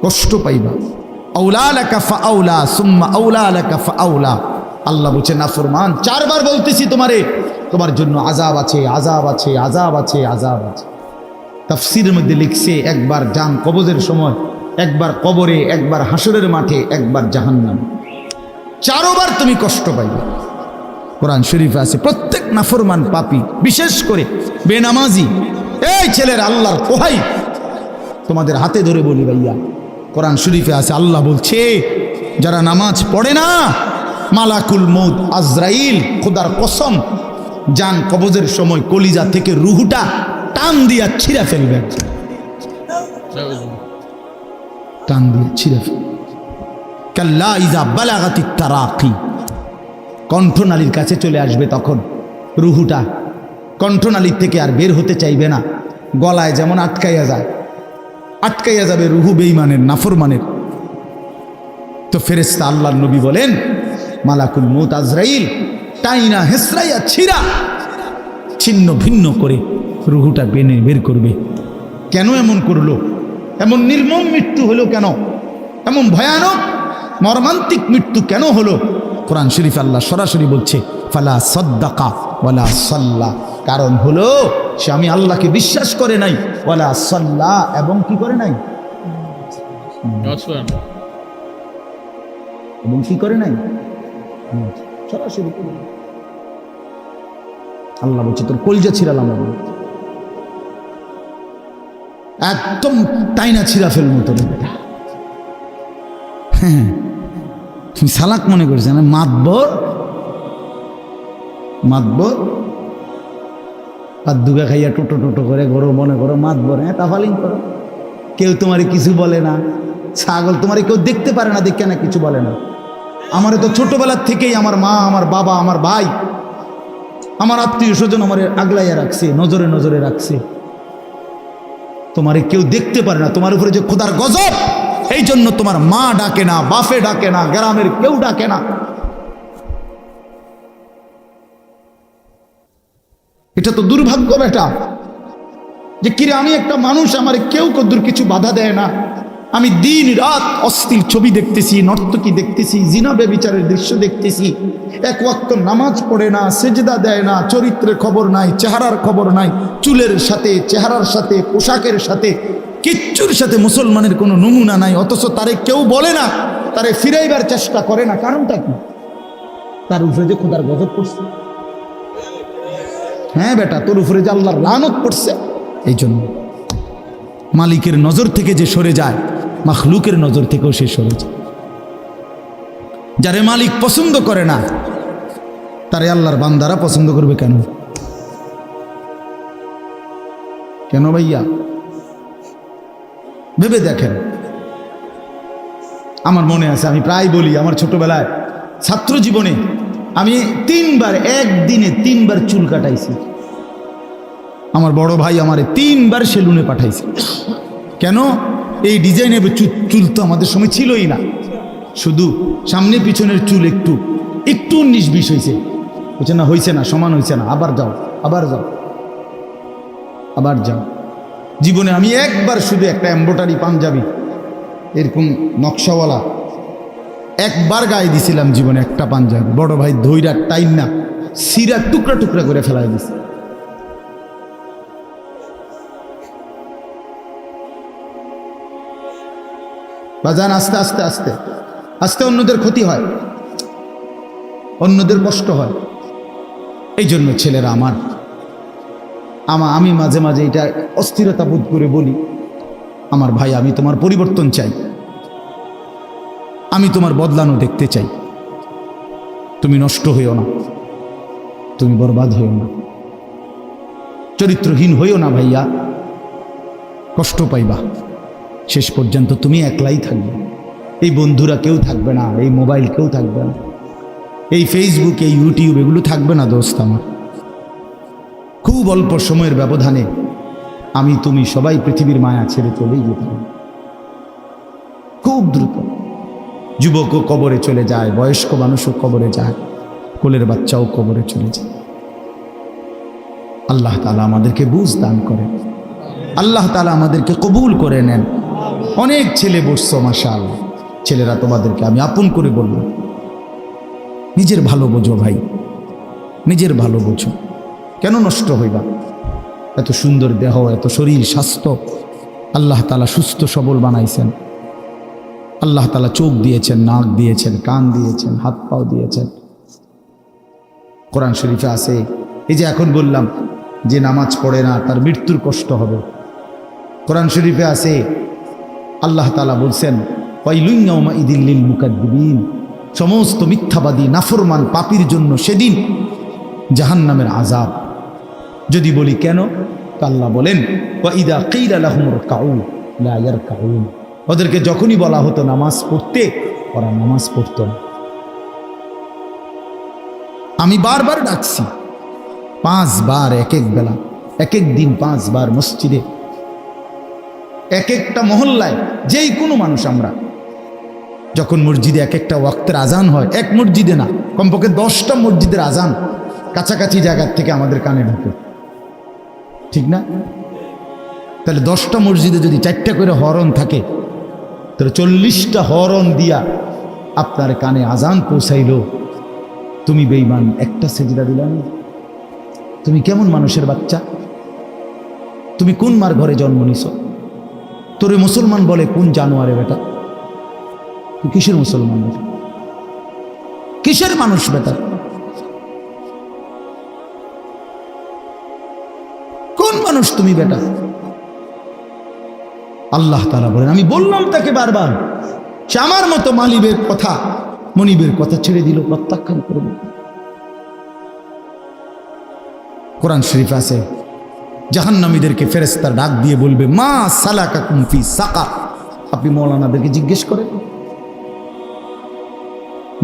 কষ্ট পাইবা। আউলা লাকা ফাআউলা সুম্মা আউলা লাকা ফাআউলা। আল্লাহ বলছে নাফরমান 4 বার বলতেছি তোমারে, তোমার জন্য আযাব আছে, আযাব আছে, আযাব আছে, আযাব আছে। তাফসীরের মধ্যে লিখছে একবার জান কবজের সময়, একবার কবরে, একবার হাসরের মাঠে, একবার জাহান্নাম, 4 বার তুমি কষ্ট পাইবে। কোরআন শরীফে আছে প্রত্যেক নাফরমান পাপী, বিশেষ করে বেনামাজি, এই ছেলের আল্লাহর কোহাই তোমাদের হাতে ধরে বলি ভাইয়া, কোরআন শরীফে আছে আল্লাহ বলছে যারা নামাজ পড়ে না, মালাকুল মউত আজরাইল খোদার কসম জান কবজের সময় কলিজা থেকে রুহুটা টান দিয়া ছিঁড়া ফেলবে, টান দিয়ে ছিঁড়া ফেলবে। কাল্লা ইযা বালাগাতিত তারাকি, কণ্ঠনালীর কাছে চলে আসবে, তখন রুহুটা কণ্ঠনালীর থেকে আর বের হতে চাইবে না, গলায় যেমন আটকাইয়া যায়, আটকাইয়া যাবে রুহু বেঈমানের, নাফরমানের। তো ফেরেশতা আল্লাহর নবী বলেন, মালাকুল মউত আজরাইল টাইনা হেসরাইয়া ছিঁড়া ছিন্ন ভিন্ন করে রুহুটা বের করবে। কেন এমন করলো? এমন নির্মম মৃত্যু হলো কেন? এমন ভয়ানক মর্মান্তিক মৃত্যু কেন হলো? কোরআন শরীফ আল্লাহ সরাসরি বলছে, ফালা সাদ্দাকা ওয়ালা সাল্লা। কারণ হলো সে আমি আল্লাহকে বিশ্বাস করে নাই, ওয়ালা সাল্লা, এবং কি করে নাই, এবং কি করে নাই, সরাসরি করে নাই। আল্লাহ বলছে তোর কলজা ছিড়ালাম, একদম টাইনা ছিঁড়া ফেলবো তোর বেটা। হ্যাঁ, তুমি সালাক মনে করছে না, মাতবর মাতবর আর দুগা খাইয়া টোটো টোটো করে ঘরো মনে করো মাতবর। হ্যাঁ, তাফালিং করো, কেউ তোমার কিছু বলে না। ছাগল তোমার কেউ দেখতে পারে না, দেখে না কিছু বলে না। আমারে তো ছোটবেলার থেকেই আমার মা, আমার বাবা, আমার ভাই, আমার আত্মীয় স্বজন আমার আগলাইয়া রাখছে, নজরে নজরে রাখছে। তোমারে কেউ দেখতে পারে না, তোমার উপরে যে খোদার গজব, এই জন্য তোমার মা ডাকে না, বাপে ডাকে না, গ্রামের কেউ ডাকে না। এটা তো দুর্ভাগ্য বেটা, যে কিরে আমি একটা মানুষ, আমার কেউ কদ্দুর কিছু বাধা দেয় না। আমি দিন রাত অশ্লীল ছবি দেখতেছি, নর্তকী দেখতেছি, জিনা ব্যভিচারের দৃশ্য দেখতেছি, এক ওয়াক্ত নামাজ পড়ে না, সেজদা দেয় না, চরিত্রের খবর নাই, চেহারার খবর নাই, চুলের সাথে, চেহারার সাথে, পোশাকের সাথে, কিচ্ছুর সাথে মুসলমানের কোনো নমুনা নাই। অথচ তারে কেউ বলে না, তারে ফিরাইবার চেষ্টা করে না। কারণটা কি? তার উপরে যে খোদার গজব পড়ছে। হ্যাঁ বেটা, তোর উপরে যে আল্লাহর লানত পড়ছে। এই জন্য মালিকের নজর থেকে যে সরে যায়, মাখলুকের নজর থেকেও সে সরে যায়। যারে মালিক পছন্দ করে না, তারে আল্লাহর বান্দারা পছন্দ করবে কেন? কেন ভাইয়া? ভেবে দেখেন। আমার মনে আছে, আমি প্রায় বলি, আমার ছোটবেলায় ছাত্র জীবনে আমি 3 বার, একদিনে 3 বার চুল কাটাইছি। আমার বড় ভাই আমারে 3 বার সেলুনে পাঠাইছে। কেন? এই ডিজাইনের চুল তো আমাদের সময় ছিলই না, শুধু সামনে পিছনের চুল একটু 19-20 হয়েছে। বলছে না, হয়েছে না, সমান হয়েছে না, আবার যাও, আবার যাও, আবার যাও। জীবনে আমি একবার শুধু একটা এমব্রয়ডারি পাঞ্জাবি এরকম নকশাওয়ালা একবার গায়ে দিছিলাম জীবনে, একটা পাঞ্জাবি। বড় ভাই ধৈরা টাইম না সিরা টুকরা টুকরা করে ফেলাই দিছে। বাজান, আস্তে আস্তে আস্তে আস্তে অন্যদের ক্ষতি হয়, অন্যদের কষ্ট হয়। এই জন্য ছেলেরা আমি মাঝে মাঝে এটা অস্থিরতা বোধ করে বলি, আমার ভাই, আমি তোমার পরিবর্তন চাই, আমি তোমার বদলানো দেখতে চাই। তুমি নষ্ট হইও না, তুমি বরবাদ হইও না, চরিত্রহীন হইও না ভাইয়া, কষ্ট পাইবা। শেষ পর্যন্ত তুমি একলাই থাকবে, এই বন্ধুরা কেউ থাকবে না, এই মোবাইল কেউ থাকবে না, এই ফেসবুক, এই ইউটিউব এগুলো থাকবে না। দোস্ত আমার, খুব অল্প সময়ের ব্যবধানে আমি তুমি সবাই পৃথিবীর মায়া ছেড়ে চলেই যেতাম, খুব দ্রুত। যুবকও কবরে চলে যায়, বয়স্ক মানুষও কবরে যায়, কোলের বাচ্চাও কবরে চলে যায়। আল্লাহ তাআলা আমাদেরকে বুঝ দান করেন, আল্লাহ তাআলা আমাদেরকে কবুল করে নেন। অনেক ছেলে বসছো, মাশাআল্লাহ। ছেলেরা, তোমাদেরকে আমি আপন করে বলবো, নিজের ভালো বোঝো ভাই, নিজের ভালো বোঝো। কেন নষ্ট হইবা? এত সুন্দর দেহ, এত শরীর স্বাস্থ্য আল্লাহ তাআলা সুস্থ সবল বানাইছেন। আল্লাহ তাআলা চোখ দিয়েছেন, নাক দিয়েছেন, কান দিয়েছেন, হাত পাও দিয়েছেন। কোরআন শরীফে আছে, এই যে এখন বললাম যে নামাজ পড়ে না তার মৃত্যুর কষ্ট হবে। কোরআন শরীফে আছে, আল্লাহ তাআলা বলছেন, ওয়াইলুন ইয়াউমাইযিল লিল মুকাদ্দিবিন, সমস্ত মিথ্যাবাদী নাফরমান পাপীর জন্য সেদিন জাহান্নামের আযাব। যদি বলি কেন, আল্লাহ বলেন, ওয়াইদা কিলা লাহুম রুকউ লা ইয়ারকাউন, ওদেরকে যখনই বলা হতো নামাজ পড়তে, ওরা নামাজ পড়তো না। আমি বারবার ডাকছি, 5 বার এক এক বেলা, এক এক দিন 5 বার মসজিদে, এক একটা মহল্লায় যেই কোনো মানুষ আমরা যখন মসজিদে এক একটা ওয়াক্তের আজান হয়, এক মসজিদে না, কমপক্ষে 10টা মসজিদের আজান কাছাকাছি জায়গার থেকে আমাদের কানে ঢোকে, ঠিক না? তাহলে 10টা মসজিদে যদি 4টা করে হরন থাকে, তাহলে 40টা হরন দিয়া আপনার কানে আজান পৌঁছাইল, তুমি বেঈমান একটা সেজদা দিলা না? তুমি কেমন মানুষের বাচ্চা? তুমি কোন মার ঘরে জন্ম নিছ? তোরে মুসলমান বলে কোন জানোয়ারে বেটা? তুই কিসের মুসলমান বেটা? কিসের মানুষ বেটা? কোন মানুষ তুমি বেটা? আল্লাহ তাআলা বলেন, আমি বললাম তাকে বারবার, সে আমার মতো মালিবের কথা, মনিবের কথা ছেড়ে দিল, প্রত্যাখ্যান করবে। কোরআন শরীফ আছে, জাহান্নামীদেরকে ফেরেশতা ডাক দিয়ে বলবে, মা সালাকাকুম ফি সাকার। আপনি মৌলানাদেরকে জিজ্ঞেস করেন,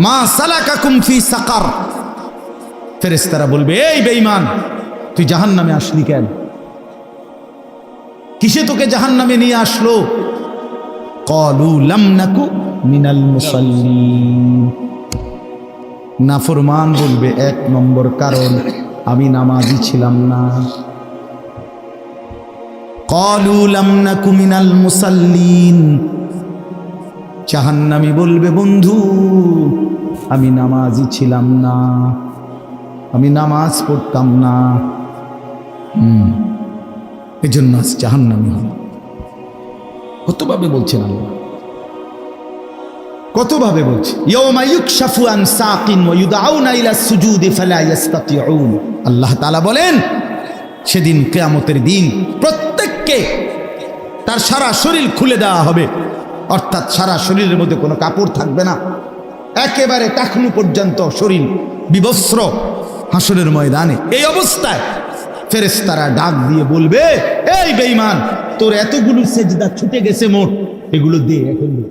মা সালাকাকুম ফি সাকার। ফেরেশতারা বলবে, এই বেঈমান, তুই জাহান্নামে আসলি কেন? কিসে তোকে জাহান্নামে নিয়ে আসলো? ক্বালু লাম নাকু মিনাল মুসাল্লিন। নাফরমান বলবে, 1 নম্বর কারণ আমি নামাজি ছিলাম না। ক্বালু লাম নাকু মিনাল মুসাল্লিন। জাহান্নামী বলবে, বন্ধু আমি নামাজি ছিলাম না, আমি নামাজ পড়তাম না, এজন্য আজ জাহান্নামী হল। কতভাবে বলছেন আল্লাহ, কতভাবে বলছে, ইয়াউমা ইউকশাফু আন সাকিন ওয়া ইউদআউনা ইলা সুজুদি ফালা ইস্তাতিউন। আল্লাহ তাআলা বলেন, সেদিন কিয়ামতের দিন প্রত্যেককে তার সারা শরীর খুলে দেওয়া হবে, অর্থাৎ সারা শরীরের মধ্যে কোনো কাপড় থাকবে না, একেবারে টাকনু পর্যন্ত শরীর বিবস্ত্র হাসরের ময়দানে। এই অবস্থায় ফেরেশতারা ডাক দিয়ে বলবে, এই বেঈমান, তোর এতগুলো সেজদা ছুটে গেছে মোট, এগুলো দে এখন দে।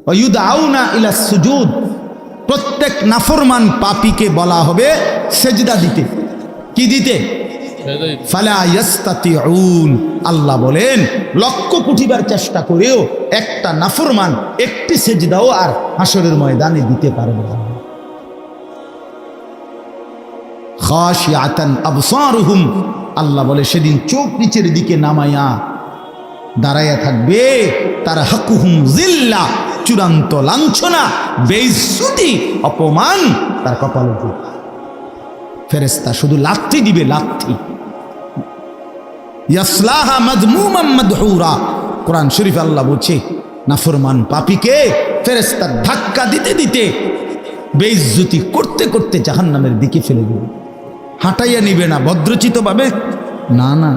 ওয়ায়ুদআউনা ইলা সুজুদ। প্রত্যেক নাফরমান পাপীকে বলা হবে সেজদা দিতে। কি দিতে? ফালা ইস্তাতিউন। আল্লাহ বলেন, লক্ষ কোটিবার চেষ্টা করেও একটা নাফরমান একটি সেজদাও আর হাসরের ময়দানে দিতে পারবে না। খাশিয়াতান আবসারুহুম। আল্লাহ বলে, সেদিন চোখ নিচের দিকে নামায়া দাঁড়াইয়া থাকবে, তারা হাকুহুম জিল্লা, চূড়ান্ত লাঞ্ছনা, বেইজ্জতি, অপমান তার কপালে দিবে। ফেরেশতা শুধু লাথি দিবে, লাথি। ইয়াসলাহা মাযমুমান মাদহুরা। কোরআন শরীফ আল্লাহ বলছে, নাফরমান পাপীকে ফেরেশতা ধাক্কা দিতে দিতে, বেইজ্জতি করতে করতে জাহান্নামের দিকে ফেলে দিবে। হাঁটাইয়া নিবে না ভদ্রচিত ভাবে, না না,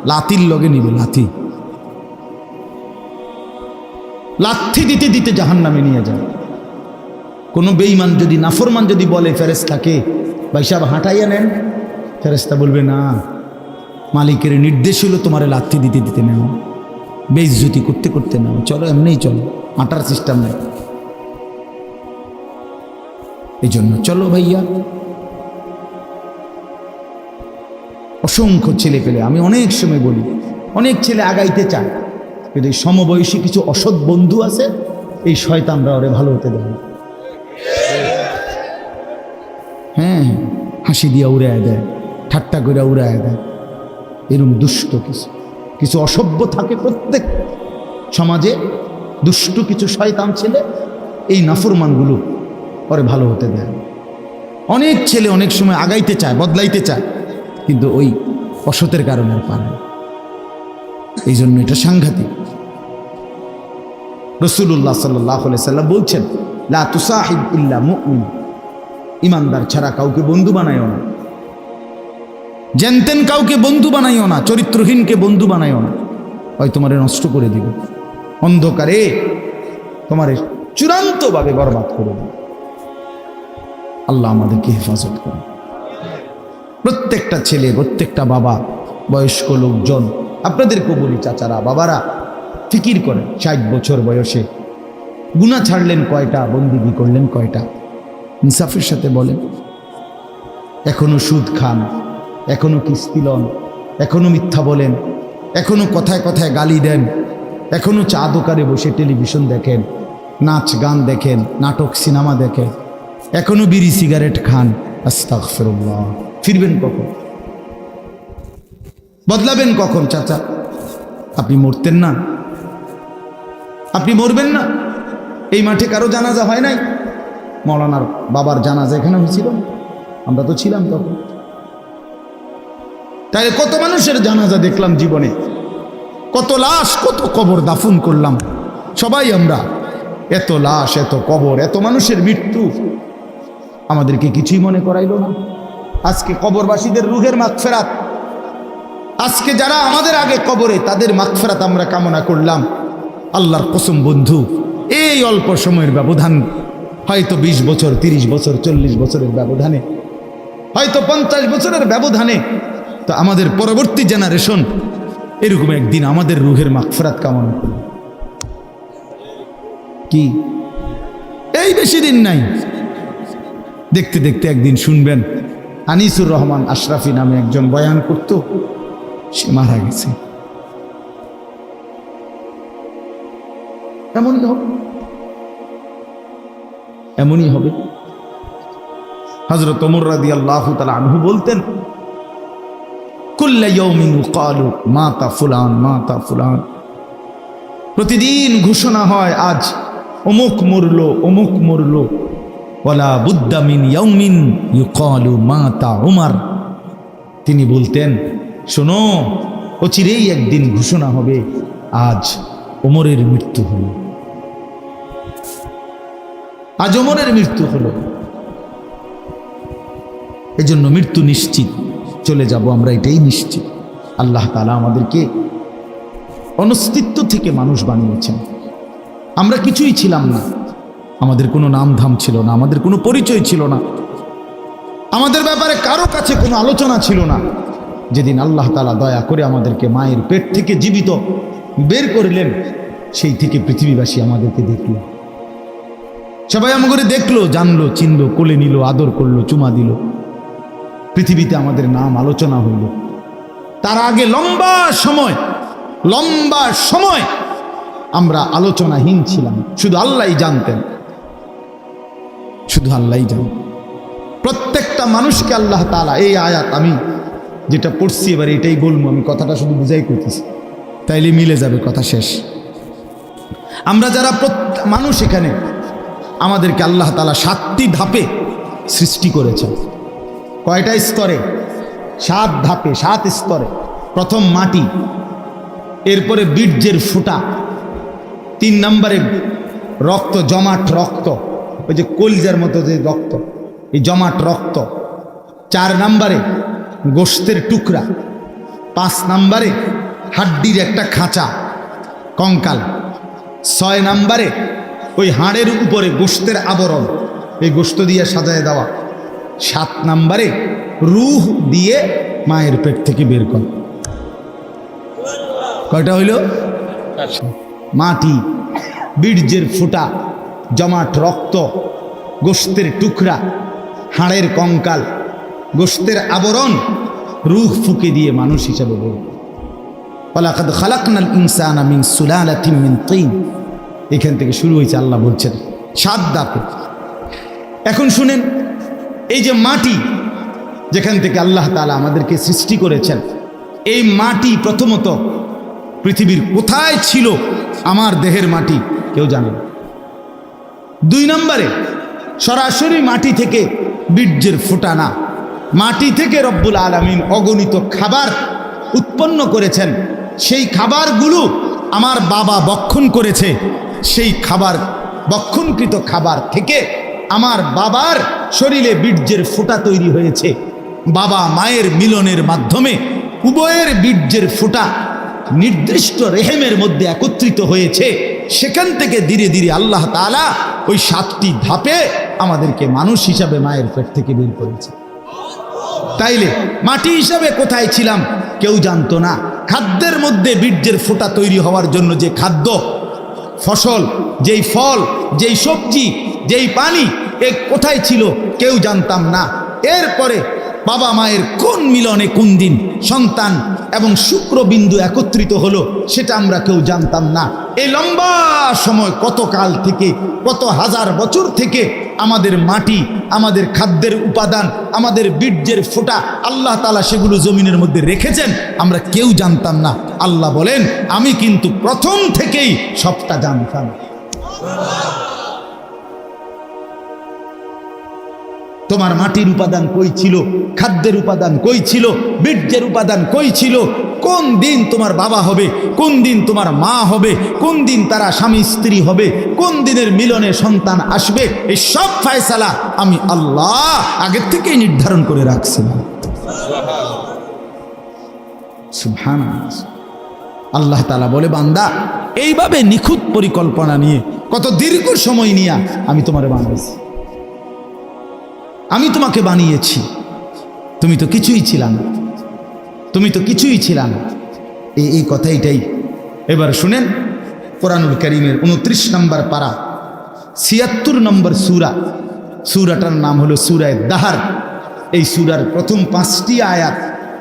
লাথির লগে নিবে, লাথি। লাথি দিতে দিতে জাহান্নামে নিয়ে যাবে। কোনো বেঈমান যদি, নাফরমান যদি বলে ফেরেশতাকে, ভাই সাহেব হাঁটাইয়া নেন, ফেরেশতা বলবে, না, মালিকের নির্দেশ হলো তোমারে লাথি দিতে দিতে নেও, বেইজ্জতি করতে করতে নেও, চলো এমনিই চলো, হাঁটার সিস্টেম নেই। এই জন্য চলো ভাইয়া। অসংখ্য ছেলে পেলে, আমি অনেক সময় বলি, অনেক ছেলে আগাইতে চায়, কিন্তু এই সমবয়সী কিছু অসৎ বন্ধু আছে, এই শয়তানরা ওরে ভালো হতে দেয়। হ্যাঁ, হাসি দিয়া উড়ায় দেয়, ঠাট্টা করে উড়ায় দেয়। এরকম দুষ্ট কিছু অসভ্য থাকে প্রত্যেক সমাজে, দুষ্ট কিছু শয়তান ছেলে, এই নাফরমানগুলো ওরে ভালো হতে দেয়। অনেক ছেলে অনেক সময় আগাইতে চায়, বদলাইতে চায়, কিন্তু ওই অসতের কারণে আর পারে না। এই জন্য এটা সাংঘাতিক। রাসূলুল্লাহ সাল্লাল্লাহু আলাইহি সাল্লাম বলছেন, লা তুসাহিব ইল্লা মুমিন। ইমানদার ছাড়া কাউকে বন্ধু বানাইও না, জেনতেন কাউকে বন্ধু বানাইও না, চরিত্রহীনকে বন্ধু বানাইও না, হয় তোমারে নষ্ট করে দিবে, অন্ধকারে তোমারে চূড়ান্তভাবে বরবাদ করে দিবে। আল্লাহ আমাদেরকে হেফাজত করে। প্রত্যেকটা ছেলে, প্রত্যেকটা বাবা, বয়স্ক লোকজন, আপনাদেরকেও বলি, চাচারা, বাবারা, ফিকির করেন, 60 বছর বয়সে গুনাহ ছাড়লেন কয়টা, বন্দিগি করলেন কয়টা, ইনসাফের সাথে বলেন। এখনো সুদ খান, এখনো কিস্তি লন, এখনো মিথ্যা বলেন, এখনো কথায় কথায় গালি দেন, এখনো চা দোকানে বসে টেলিভিশন দেখেন, নাচ গান দেখেন, নাটক সিনেমা দেখেন, এখনো বিড়ি সিগারেট খান। আস্তাগফিরুল্লাহ। ফিরবেন কখন? বদলাবেন কখন? চাচা, আপনি মরতেন না? আপনি মরবেন না? এই মাঠে কারো জানাজা হয় নাই? মৌলানার বাবার জানাজা এখানে হয়েছিল, আমরা তো ছিলাম তখন। তাই কত মানুষের জানাজা দেখলাম জীবনে, কত লাশ, কত কবর দাফন করলাম সবাই আমরা। এত লাশ, এত কবর, এত মানুষের মৃত্যু আমাদেরকে কিছুই মনে করাইলো না। আজকে কবরবাসীদের রুহের মাগফিরাত, আজকে যারা আমাদের আগে কবরে তাদের মাগফিরাত আমরা কামনা করলাম। আল্লাহর কসম বন্ধু, এই অল্প সময়ের ব্যবধান, হয়তো 20 বছর, 30 বছর, 40 বছরের ব্যবধানে, হয়তো 50 বছরের ব্যবধানে, তো আমাদের পরবর্তী জেনারেশন এরকম একদিন আমাদের রুহের মাগফিরাত কামনা করবে। কি এই বেশি দিন নাই, দেখতে দেখতে একদিন শুনবেন আনিসুর রহমান আশরাফি নামে একজন বয়ান করত, সে মারা গেছে। এমনই হবে, এমনই হবে। হযরত ওমর রাদিয়াল্লাহু তাআলা আনহু বলতেন, কুল্লা ইয়াউমিন ক্বালু মাতা ফুলান, মাতা ফুলান। প্রতিদিন ঘোষণা হয় আজ অমুক মরলো, অমুক মরলো। ওয়ালা বুদ্দা মিন ইয়াউমিন ইউকালু মাতা উমর। তিনি বলতেন, শোনো, অচিরেই একদিন ঘোষণা হবে আজ ওমরের মৃত্যু হলো, আজ ওমরের মৃত্যু হলো। এজন্য মৃত্যু নিশ্চিত, চলে যাব আমরা, এটাই নিশ্চিত। আল্লাহ তাআলা আমাদেরকে অনস্তিত্ব থেকে মানুষ বানিয়েছেন। আমরা কিছুই ছিলাম না, আমাদের কোনো নাম ধাম ছিল না, আমাদের কোনো পরিচয় ছিল না, আমাদের ব্যাপারে কারো কাছে কোনো আলোচনা ছিল না। যেদিন আল্লাহ তাআলা দয়া করে আমাদেরকে মায়ের পেট থেকে জীবিত বের করলেন, সেই থেকে পৃথিবীবাসী আমাদেরকে দেখল, সবাই আমাকে দেখলো, জানলো, চিনলো, কোলে নিল, আদর করলো, চুমা দিল, পৃথিবীতে আমাদের নাম আলোচনা হইল। তার আগে লম্বা সময় আমরা আলোচনাহীন ছিলাম, শুধু আল্লাহই জানতেন, শুধু আল্লাহই জানেন। প্রত্যেকটা মানুষকে আল্লাহ তাআলা, এই আয়াত আমি যেটা পড়ছি এবার এটাই বলবো, আমি কথাটা শুধু বুঝাই করতেছি, তাইলে মিলে যাবে, কথা শেষ। আমরা যারা মানুষ এখানে, আমাদেরকে আল্লাহ তাআলা 7টি ধাপে সৃষ্টি করেছেন। কয়টা স্তরে? 7 ধাপে, 7 স্তরে। প্রথম মাটি, এরপরে বীর্যের ফোঁটা, 3 নম্বরে রক্ত, জমাট রক্ত, ওই যে কলজার মতো যে রক্ত, এই জমাট রক্ত। 4 নম্বরে গোশতের টুকরা। 5 নম্বরে হাড্ডির একটা খাঁচা, কঙ্কাল। 6 নম্বরে ওই হাড়ের উপরে গোশতের আবরণ, এই গোশত দিয়ে সাজায় দেওয়া। 7 নম্বরে রূহ দিয়ে মায়ের পেট থেকে বের করা। কয়টা হইল? মাটি, বীর্যের ফোঁটা, জমাট রক্ত, গোশতের টুকরা, হাড়ের কঙ্কাল, গোশতের আবরণ, রূহ ফুঁকে দিয়ে মানুষ হিসাবে বলব। ওয়ালাকাদ খালাকনাল ইনসানা মিন সুলালাতিন মিন তিন। এখান থেকে শুরু হয়েছে, আল্লাহ বলছেন 7 ধাপে। এখন শুনেন, এই যে মাটি যেখান থেকে আল্লাহ তাআলা আমাদেরকে সৃষ্টি করেছেন, এই মাটি প্রথমত পৃথিবীর কোথায় ছিল? আমার দেহের মাটি কেউ জানে না। 2 নম্বরে সরাসরি মাটি থেকে বীর্যের ফোঁটা না, মাটি থেকে রব্বুল আলামিন অগণিত খাবার উৎপন্ন করেছেন। সেই খাবারগুলো আমার বাবা ভক্ষণ করেছে, সেই খাবার, ভক্ষণকৃত খাবার থেকে আমার বাবার শরীরে বীর্যের ফোঁটা তৈরি হয়েছে। বাবা মায়ের মিলনের মাধ্যমে উভয়ের বীর্যের ফোঁটা নির্দিষ্ট রেহেমের মধ্যে একত্রিত হয়েছে। সেখান থেকে ধীরে ধীরে আল্লাহ তাআলা ওই 7টি ধাপে আমাদেরকে মানুষ হিসাবে মায়ের পেট থেকে বের করেছে। তাইলে মাটি হিসাবে কোথায় ছিলাম কেউ জানতো না। খাদ্যের মধ্যে বীর্যের ফোঁটা তৈরি হওয়ার জন্য যে খাদ্য, ফসল, যেই ফল, যেই সবজি, যেই পানি, এ কোথায় ছিল কেউ জানতাম না। এরপরে বাবা মায়ের কোন মিলনে কোন দিন সন্তান এবং শুক্রবিন্দু একত্রিত হলো সেটা আমরা কেউ জানতাম না। এই লম্বা সময়, কত কাল থেকে, কত হাজার বছর থেকে আমাদের মাটি, আমাদের খাদ্যের উপাদান, আমাদের বীর্যের ফোঁটা আল্লাহ তাআলা সেগুলো জমিনের মধ্যে রেখেছেন, আমরা কেউ জানতাম না। আল্লাহ বলেন, আমি কিন্তু প্রথম থেকেই সবটা জানতাম। তোমার মাটির উপাদান কই ছিল, খাদ্যের উপাদান কই ছিল, বীর্যের উপাদান কই ছিল, কোন দিন তোমার বাবা হবে, কোন দিন তোমার মা হবে, কোন দিন তারা স্বামী স্ত্রী হবে, কোন দিনের মিলনে সন্তান আসবে, এই সব ফয়সালা আমি আল্লাহ আগের থেকেই নির্ধারণ করে রাখছিলাম। সুবহানাল্লাহ। আল্লাহ তাআলা বলে, বান্দা এইভাবে নিখুঁত পরিকল্পনা নিয়ে, কত দীর্ঘ সময় নিয়ে আমি তোমারে বানাইছি, আমি তোমাকে বানিয়েছি। তুমি তো কিছুই ছিল না, তুমি তো কিছুই ছিল না। এই কথাইটাই এবার শুনেন, কোরআনুল কারীমের 29 নম্বর পারা, 76 নম্বর সূরা, সূরাটার নাম হলো সূরা দাহর। এই সূরার প্রথম 5টি আয়াত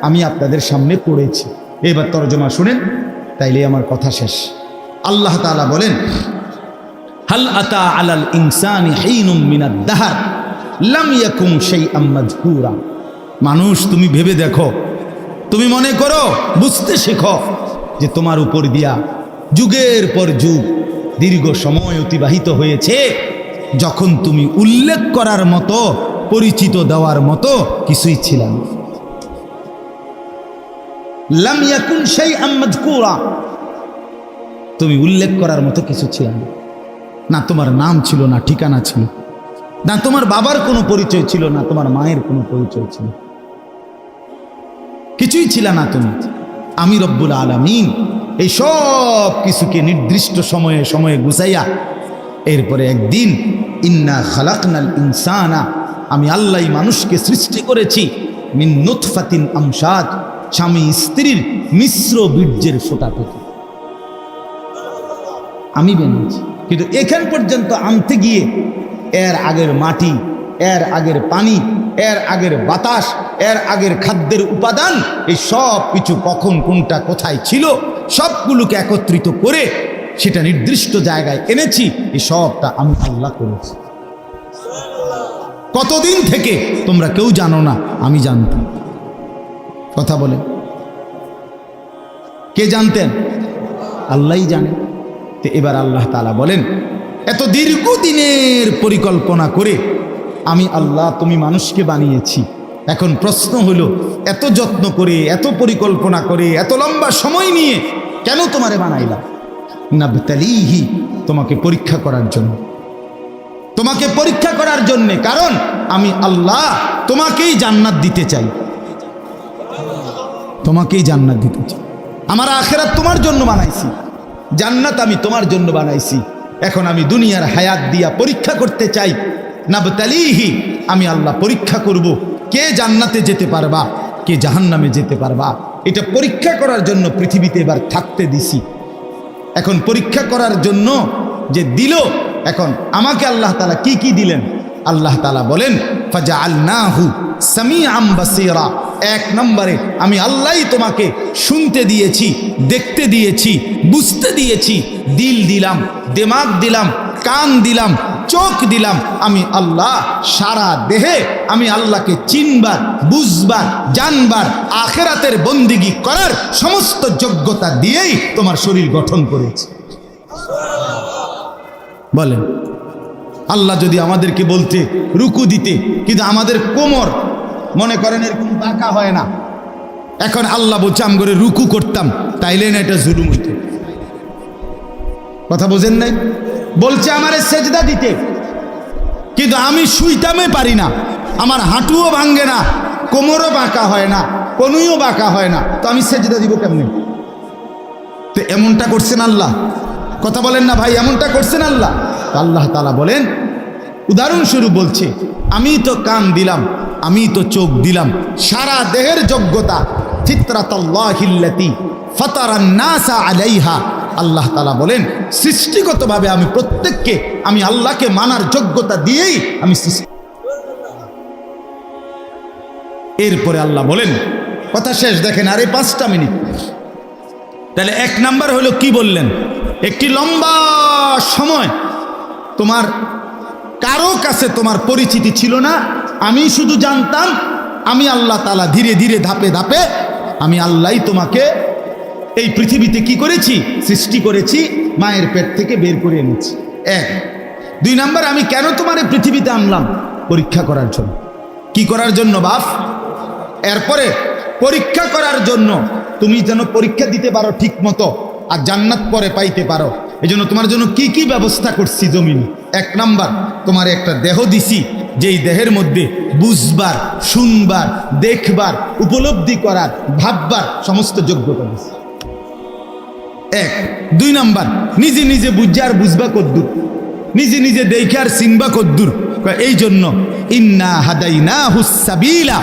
আমি আপনাদের সামনে পড়েছি। এবার তরজমা শুনেন, তাইলে আমার কথা শেষ। আল্লাহ তাআলা বলেন, হাল আতা আলাল ইনসানি হিনুম মিনাদ দাহর লাম ইয়াকুম শাইআম মাযকুরা। মানুষ, তুমি ভেবে দেখো, তুমি মনে করো, বুঝতে শেখো যে তোমার উপর দিয়া যুগের পর যুগ দীর্ঘ সময় অতিবাহিত হয়েছে, যখন তুমি উল্লেখ করার মতো, পরিচিত দেওয়ার মতো কিছুই ছিল না। লাম ইয়াকুন শাইআম মাযকুরা, তুমি উল্লেখ করার মতো কিছু ছিল না। না তোমার নাম ছিল, না ঠিকানা ছিল, না তোমার বাবার কোনো পরিচয় ছিল, না তোমার মায়ের কোনো পরিচয় ছিল, কিছুই ছিল না তুমি। আমি রব্বুল আলামিন এই সব কিছুকে নির্দিষ্ট সময়ে সময়ে গুছাইয়া, এরপরে একদিন, ইন্না খালাকনাল ইনসানা, আমি আল্লাহ মানুষকে সৃষ্টি করেছি, মিন নুতফাতিন আমশাজ, স্বামী স্ত্রীর মিশ্র বীর্যের ফোঁটা থেকে আমি বানিয়েছি। কিন্তু এখান পর্যন্ত আনতে গিয়ে এর আগের মাটি, এর আগের পানি, এর আগের বাতাস, এর আগের খাদ্যের উপাদান, এই সব কিছু কখন কোনটা কোথায় ছিল সবগুলোকে একত্রিত করে সেটা নির্দিষ্ট জায়গায় এনেছি। এই সবটা আমি আল্লাহ করেছি। কতদিন থেকে তোমরা কেউ জানো না, আমি জানতাম। কথা বলে, কে জানতেন? আল্লাহই জানে। তো এবার আল্লাহ তাআলা বলেন, এত দীর্ঘদিনের পরিকল্পনা করে আমি আল্লাহ তুমি মানুষকে বানিয়েছি। এখন প্রশ্ন হলো, এত যত্ন করে, এত পরিকল্পনা করে, এত লম্বা সময় নিয়ে কেন তোমারে বানাইলাম? নাবতালিহি, তোমাকে পরীক্ষা করার জন্য, তোমাকে পরীক্ষা করার জন্য। কারণ আমি আল্লাহ তোমাকেই জান্নাত দিতে চাই, তোমাকেই জান্নাত দিতে চাই। আমার আখিরাত তোমার জন্য বানাইছি, জান্নাত আমি তোমার জন্য বানাইছি। এখন আমি দুনিয়ার হায়াত দিয়া পরীক্ষা করতে চাই। নাবতালিহি, আমি আল্লাহ পরীক্ষা করব, কে জান্নাতে যেতে পারবা, কে জাহান্নামে যেতে পারবা। এটা পরীক্ষা করার জন্য পৃথিবীতে এবার থাকতে দিছি। এখন পরীক্ষা করার জন্য যে দিল, এখন আমাকে আল্লাহ তাআলা কি কি দিলেন? আল্লাহ তাআলা বলেন, ফাজআলনাহু সামিআম বাসীরা। 1 নম্বরে আমি আল্লাহই তোমাকে শুনতে দিয়েছি, দেখতে দিয়েছি, বুঝতে দিয়েছি। দিল দিলাম, দিমাগ দিলাম, কান দিলাম, চোখ দিলাম। আমি আল্লাহ সারা দেহে আমি আল্লাহকে চিনবার, বুঝবার, জানবার, আখিরাতের বন্দিগি করার সমস্ত যোগ্যতা দিয়েই তোমার শরীর গঠন করেছে। বলেন, আল্লাহ যদি আমাদেরকে বলতে রুকু দিতে, কিন্তু আমাদের কোমর মনে করেন এরকম বাঁকা হয় না, এখন আল্লাহ বলছে আমি করে রুকু করতাম, তাইলে না এটা জুলুম হইতো? কথা বোঝেন নাই? বলছে আমারে সেজদা দিতে, কিন্তু আমি শুইতামে পারি না, আমার হাঁটুও ভাঙ্গে না, কোমরও বাঁকা হয় না, কনুইও বাঁকা হয় না, তো আমি সেজদা দিব কেমনে? তো এমনটা করছেন আল্লাহ? কথা বলেন না ভাই, এমনটা করছেন আল্লাহ? আল্লাহ তাআলা বলেন, উদাহরণস্বরূপ বলছে, আমি তো কান দিলাম, আমি তো চোখ দিলাম, সারা দেহের যোগ্যতা ফিতরাতাল্লাহিল্লাতী ফাতারান নাসা আলাইহা। আল্লাহ তাআলা বলেন, সৃষ্টিগতভাবে আমি প্রত্যেককে আমি আল্লাহকে মানার যোগ্যতা দিয়েই আমি সৃষ্টি। এরপরে আল্লাহ বলেন, কথা শেষ। দেখেন আর এই 5টা মিনিট। তাহলে 1 নাম্বার হলো কি বললেন, একটি লম্বা সময় তোমার কারো কাছে তোমার পরিচিতি ছিল না, আমি শুধু জানতাম আমি আল্লাহ তাআলা ধীরে ধীরে ধাপে ধাপে আমি আল্লাহই তোমাকে এই পৃথিবীতে কি করেছি, সৃষ্টি করেছি, মায়ের পেট থেকে বের করে এনেছি। 1। 2 নাম্বার, আমি কেন তোমার এই পৃথিবীতে আনলাম? পরীক্ষা করার জন্য। কি করার জন্য বাপ? এরপরে পরীক্ষা করার জন্য, তুমি যেন পরীক্ষা দিতে পারো ঠিক মতো আর জান্নাত পরে পাইতে পারো। এই জন্য তোমার জন্য কি কি ব্যবস্থা করছি জমিনে। 1 নাম্বার, তোমার একটা দেহ দিছি, যেই দেহের মধ্যে বুঝবার, শুনবার, দেখবার, উপলব্ধি করার, ভাববার সমস্ত যোগ্যতা দিছি। 1। 2 নাম্বার, নিজে নিজে বুঝা আর বুঝবা কদ্দুর, নিজে নিজে দেখে আর চিনবা কদ্দুর। এই জন্য ইন্না হাদাইনাহুস সাবিলা,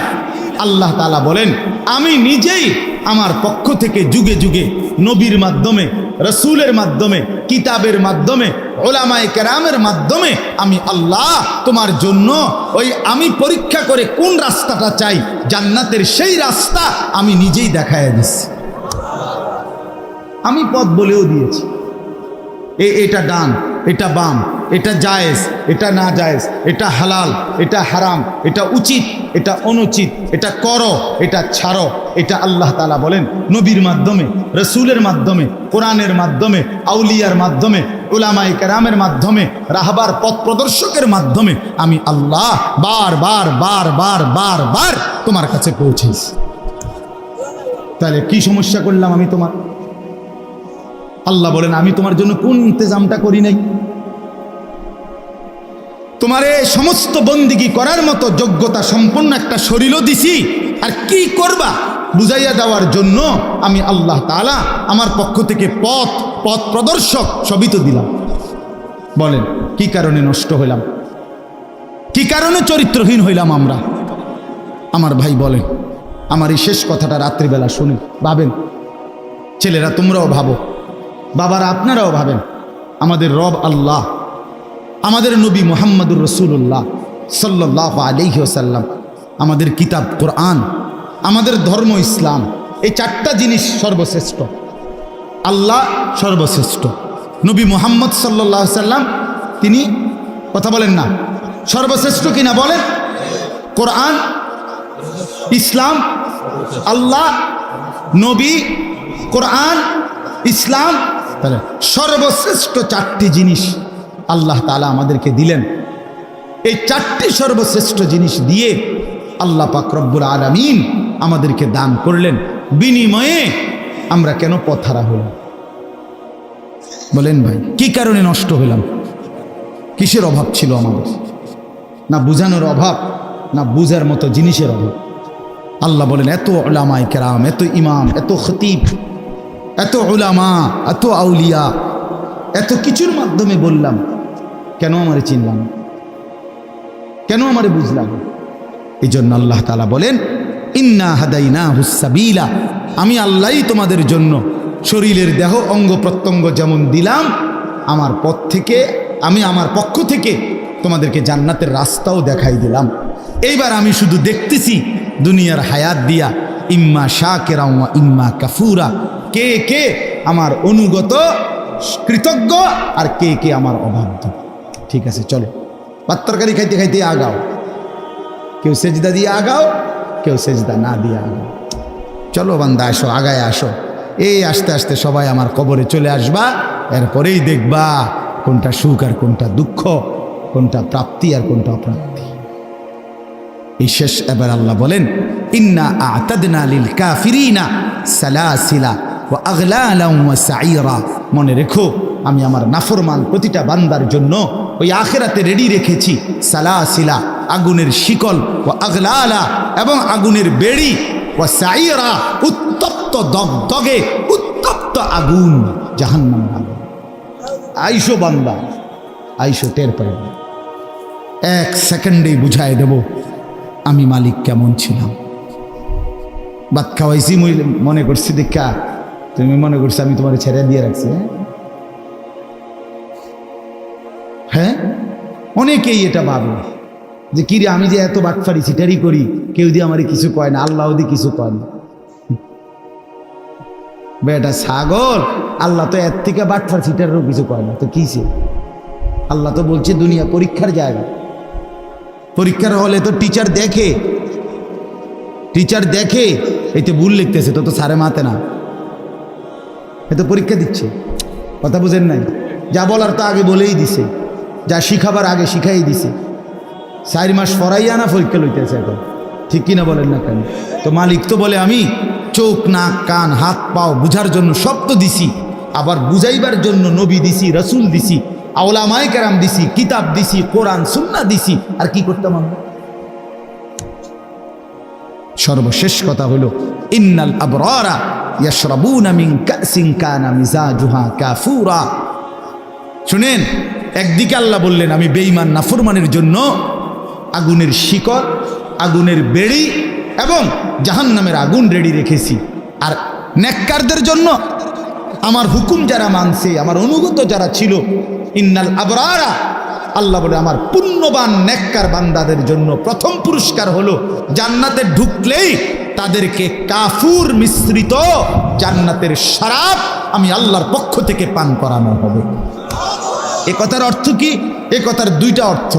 আল্লাহ তাআলা বলেন আমি নিজেই আমার পক্ষ থেকে যুগে যুগে নবীর মাধ্যমে, রসুলের মাধ্যমে, কিতাবের মাধ্যমে, উলামায়ে কেরামের মাধ্যমে আমি আল্লাহ তোমার জন্য ওই আমি পরীক্ষা করে কোন রাস্তাটা চাই, জান্নাতের সেই রাস্তা আমি নিজেই দেখাইয়া দিচ্ছি। আমি পথ বলেও দিয়েছি, এটা ডান, এটা বাম, এটা জায়েজ, এটা না জায়েজ, এটা হালাল, এটা হারাম, এটা উচিত, এটা অনুচিত, এটা করো, এটা ছাড়ো। এটা আল্লাহ তাআলা বলেন নবীর মাধ্যমে, রসুলের মাধ্যমে, কোরআনের মাধ্যমে, আউলিয়ার মাধ্যমে, উলামায়ে কেরামের মাধ্যমে, রাহবার পথ প্রদর্শকের মাধ্যমে আমি আল্লাহ বারবার বারবার বারবার তোমার কাছে পৌঁছেছি। তাহলে কি সমস্যা করলাম আমি তোমার? আল্লাহ বলেন আমি তোমার জন্য কোন ইন্তজামটা করি নাই? তোমার এই সমস্ত বন্দিগি করার মতো যোগ্যতা সম্পন্ন একটা শরীরও দিছি, আর কি করবা বুঝাইয়া দেওয়ার জন্য আমি আল্লাহ তাআলা আমার পক্ষ থেকে পথ প্রদর্শক সবই তো দিলাম। বলেন কি কারণে নষ্ট হইলাম? কি কারণে চরিত্রহীন হইলাম আমরা? আমার ভাই বলেন, আমার এই শেষ কথাটা রাত্রিবেলা শুনে ভাবেন, ছেলেরা তোমরাও ভাবো, বাবারা আপনারাও ভাবেন, আমাদের রব আল্লাহ, আমাদের নবী মুহাম্মদুর রাসূলুল্লাহ সাল্লাল্লাহু আলাইহি ওয়াসাল্লাম, আমাদের কিতাব কোরআন, আমাদের ধর্ম ইসলাম, এই 4টা জিনিস সর্বশ্রেষ্ঠ। আল্লাহ সর্বশ্রেষ্ঠ, নবী মুহাম্মদ সাল্লাল্লাহু আলাইহি ওয়াসাল্লাম তিনি, কথা বলেন না, সর্বশ্রেষ্ঠ কিনা বলেন? কোরআন, ইসলাম, আল্লাহ, নবী, কোরআন, ইসলাম, সর্বশ্রেষ্ঠ 4টি জিনিস আল্লাহ তাআলা আমাদেরকে দিলেন। এই 4টি সর্বশ্রেষ্ঠ জিনিস দিয়ে আল্লাহ পাক রব্বুল আলামিন আমাদেরকে দান করলেন। বিনিময়ে আমরা কেন পথহারা হলাম? বলেন ভাই, কি কারণে নষ্ট হলাম? কিসের অভাব ছিল আমাদের? না বুঝানোর অভাব, না বুঝার মতো জিনিসের অভাব। আল্লাহ বলেন এত উলামায়ে কেরাম, এত ইমাম, এত খতিব, এত উলামা, এত আউলিয়া, এত কিছুর মাধ্যমে বললাম, কেন আমারে চিনলাম? কেন আমারে বুঝলাম? এই জন্য আল্লাহ তাআলা বলেন ইন্না হাদাইনাহুস সাবিলা, আমি আল্লাহই তোমাদের জন্য শরীরের দেহ অঙ্গ প্রত্যঙ্গ যেমন দিলাম, আমার পথ থেকে, আমি আমার পক্ষ থেকে তোমাদেরকে জান্নাতের রাস্তাও দেখাই দিলাম। এইবার আমি শুধু দেখতেছি দুনিয়ার হায়াত দিয়া, ইম্মা শাকিরা ওয়া ইম্মা কাফুরা, কে কে আমার অনুগত কৃতজ্ঞ আর কে কে আমার অবাধ্য। ঠিক আছে, চলো পাত্তরকারি খাইতে খাইতে আগাও, কেউ সেজদা দিয়ে আগাও, কেউ সেজদা না দিয়ে আগাও। চলো বান্দা আসো, আগায় আসো। এই আস্তে আস্তে সবাই আমার কবরে চলে আসবা, এরপরেই দেখবা কোনটা সুখ আর কোনটা দুঃখ, কোনটা প্রাপ্তি আর কোনটা অপ্রাপ্তি। এই শেষ এবার আল্লাহ বলেন ইন্না আ'তাদনা লিল কাফিরিনা সালাসিলা ওয়া আগলালান ওয়া সাইরা, মনে রেখো আমি আমার নাফরমান প্রতিটা বান্দার জন্য ওই আখিরাতে রেডি রেখেছি সালাসিলা, আগুনের শিকল, ওয়া আগলালা, এবং আগুনের বেড়ি, ওয়া সাইরা, উত্তপ্ত দগদগে উত্তপ্ত আগুন, জাহান্নাম আগুন। আইসো বান্দা, আইসো, টের পাবে, 1 সেকেন্ডেই বুঝাই দেব আমি মালিক কেমন ছিলাম। ভাত খাওয়াইছি মনে করছি দেখা, তুমি মনে করছি আমি তোমার ছেড়ে দিয়ে রাখছি। হ্যাঁ, অনেকেই এটা ভাবে যে কিরে আমি যে এত বাটফারি ছিটারি করি, কেউ দিয়ে আমার কিছু কয় না, আল্লাহ দিয়ে কিছু কয় না। বেটা ছাগল, আল্লাহ তো এর থেকে বাটফার ফিটারেরও কিছু করে না, তো কিসে? আল্লাহ তো বলছে দুনিয়া পরীক্ষার জায়গা। পরীক্ষার হলে তো টিচার দেখে, এই তো ভুল লিখতেছে, তো সারে মাতে না, এ তো পরীক্ষা দিচ্ছে। কথা বুঝেন নাই? যা বলার তো আগে বলেই দিছে, যা শিখাবার আগে শিখাই দিছে। 4 মাস পড়াইয়া না পরীক্ষা লইতেছে এখন, ঠিক কিনা বলেন না কেন? তো মালিক তো বলে আমি চোখ নাক কান হাত পাও বুঝার জন্য সব তো দিছি, আবার বুঝাইবার জন্য নবী দিছি, রসুল দিছি, আউলামায়ে কেরাম দিছি, কিতাব দিছি, কোরআন সুন্নাহ দিছি, আর কি করতাম আমরা? সর্বশেষ কথা হলো ইন্নাল আবরারা ইয়াশরাবুনা মিন কাসিন কানা মিজাজুহা কাফুরা। শুনেন, একদিকে আল্লাহ বললেন আমি বেঈমান নাফরমানের জন্য আগুনের শিকল, আগুনের বেড়ি এবং জাহান্নামের আগুন রেডি রেখেছি, আর নেককারদের জন্য আমার হুকুম যারা মানছে, আমার অনুগত যারা ছিল, ইন্নাল আবরারা, আল্লাহ বলে আমার পুণ্যবান নেককার বান্দাদের জন্য প্রথম পুরস্কার হলো জান্নাতে ঢুকলেই তাদেরকে কাফুর মিশ্রিত জান্নাতের শরাব আমি আল্লাহর পক্ষ থেকে পান করানো হবে। এ কথার অর্থ কি? এ কথার দুইটা অর্থ।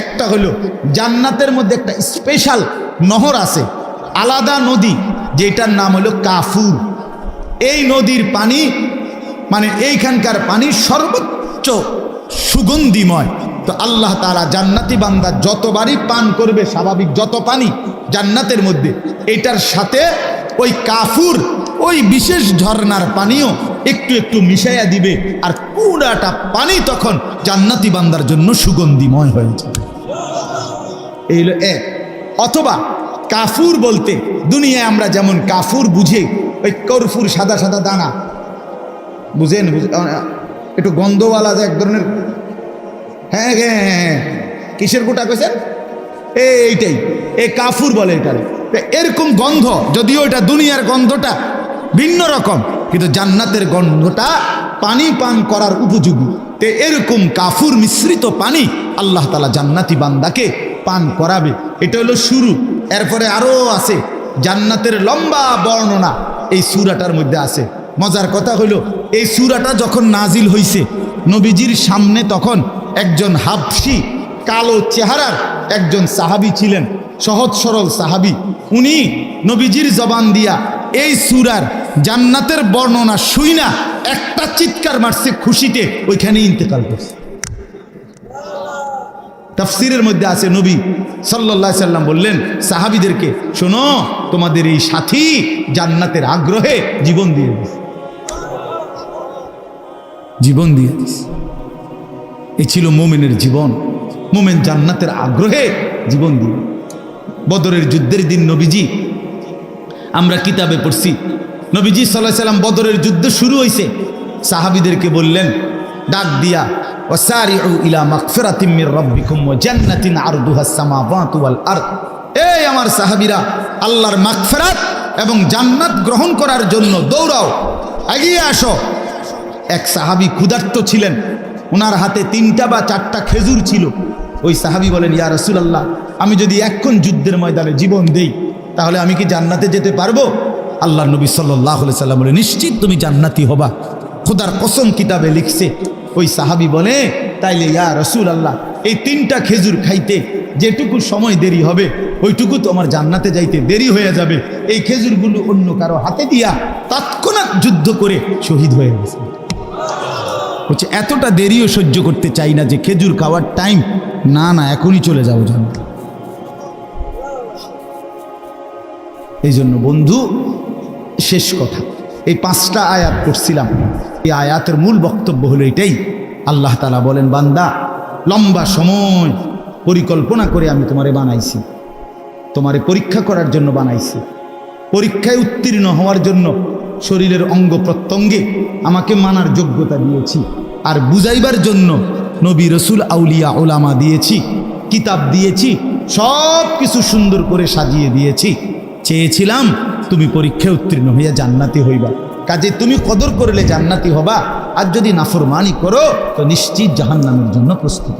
একটা হলো জান্নাতের মধ্যে একটা স্পেশাল নহর আছে, আলাদা নদী, যেটার নাম হলো কাফুর। এই নদীর পানি মানে এইখানকার পানি সর্বোচ্চ সুগন্ধিময়। তো আল্লাহ তাআলা জান্নাতি বান্দা যতবারই পান করবে, স্বাভাবিক যত পানি জান্নাতের মধ্যে, এটার সাথে ওই কাফুর, ওই বিশেষ ঝর্ণার পানিও একটু একটু মিশাইয়া দিবে, আর পুরাটা পানি তখন জান্নাতি বান্দার জন্য সুগন্ধিময় হয়ে যাবে। এই হলো এক। অথবা কাফুর বলতে দুনিয়ায় আমরা যেমন কাফুর বুঝে, ওই কর্ফুর সাদা সাদা দানা বুঝেন, একটু গন্ধওয়ালা যে এক ধরনের, হ্যাঁ হ্যাঁ হ্যাঁ, কিসের গোটা কইছেন? এইটাই এই কাফুর বলে এটারে। এরকম গন্ধ, যদিও এটা দুনিয়ার গন্ধটা ভিন্ন রকম, কিন্তু জান্নাতের গন্ধটা পানি পান করার উপযোগী। তো এরকম কাফুর মিশ্রিত পানি আল্লাহ তাআলা জান্নাতি বান্দাকে পান করাবে। এটা হলো শুরু। এরপরে আরো আছে জান্নাতের লম্বা বর্ণনা এই সূরাটার মধ্যে আছে। মজার কথা হলো এই সূরাটা যখন নাজিল হইছে, নবীজির সামনে তখন একজন হাবশি কালো চেহারার একজন সাহাবী ছিলেন, সহজ সরল সাহাবী। উনি নবীজির জবান দিয়া এই সূরার জান্নাতের বর্ণনা শুইনা একটা চিৎকার মারছে খুশিতে, ওইখানে ইন্তেকাল করছে। তাফসীরের মধ্যে আছে নবী সাল্লাল্লাহু আলাইহি সাল্লাম বললেন সাহাবীদেরকে, শোনো, তোমাদের এই সাথী জান্নাতের আগ্রহে জীবন দিয়ে দিয়েছে, জীবন দিয়ে দিয়েছে। এই ছিল মুমিনের জীবন। মুমিন জান্নাতের আগ্রহে জীবন দিয়ে। বদরের যুদ্ধের দিন নবীজি, আমরা কিতাবে পড়ছি, নবীজি সাল্লাল্লাহু আলাইহি সাল্লাম বদরের যুদ্ধ শুরু হয়েছে, সাহাবীদেরকে বললেন ডাক দিয়া, ওয়াসারিউ ইলা মাগফিরাতিম মির রাব্বিকুম ওয়া জান্নাতিন আরদুহাস সামাওয়াতু ওয়াল আরদ। এই আমার সাহাবীরা, আল্লাহর মাগফিরাত এবং জান্নাত গ্রহণ করার জন্য দৌড়াও, এগিয়ে আসো। এক সাহাবী ক্ষুধার্ত ছিলেন, ওনার হাতে 3টা বা 4টা খেজুর ছিল। ওই সাহাবী বলেন, ইয়া রাসূলুল্লাহ, আমি যদি এখন যুদ্ধের ময়দানে জীবন দেই তাহলে আমি কি জান্নাতে যেতে পারবো? আল্লাহর নবী সাল্লাল্লাহু আলাইহি সাল্লাম বলে, নিশ্চিত তুমি জান্নাতি হবা, খোদার কসম কিতাবে লিখছে। ওই সাহাবী বলে, তাইলে ইয়া রাসূলুল্লাহ, এই 3টা খেজুর খাইতে যেটুকু সময় দেরি হবে ওইটুকু তো আমার জান্নাতে যাইতে দেরি হয়ে যাবে। এই খেজুরগুলো অন্য কারো হাতে দিয়া তৎক্ষণাৎ যুদ্ধ করে শহীদ হয়ে গেছে। বলছে এতটা দেরিও সহ্য করতে চাই না যে খেজুর খাওয়ার টাইম, না না এখনই চলে যাও জান্নাত। এই জন্য বন্ধু, শেষ কথা, এই 5টা আয়াত পড়ছিলাম, এই আয়াতের মূল বক্তব্য হলো এটাই। আল্লাহ তাআলা বলেন, বান্দা, লম্বা সময় পরিকল্পনা করে আমি তোমারে বানাইছি, তোমারে পরীক্ষা করার জন্য বানাইছি। পরীক্ষায় উত্তীর্ণ হওয়ার জন্য শরীরের অঙ্গ প্রত্যঙ্গে আমাকে মানার যোগ্যতা দিয়েছি, আর বুঝাইবার জন্য নবী রসুল আউলিয়া ওলামা দিয়েছি, কিতাব দিয়েছি, সব কিছু সুন্দর করে সাজিয়ে দিয়েছি। চেয়েছিলাম তুমি পরীক্ষায় উত্তীর্ণ হইয়া জান্নাতি হইবা, কাজে তুমি কদর করলে জান্নাতি হবা, আর যদি নাফরমানি করো তো নিশ্চিত জাহান্নামের জন্য প্রস্তুত।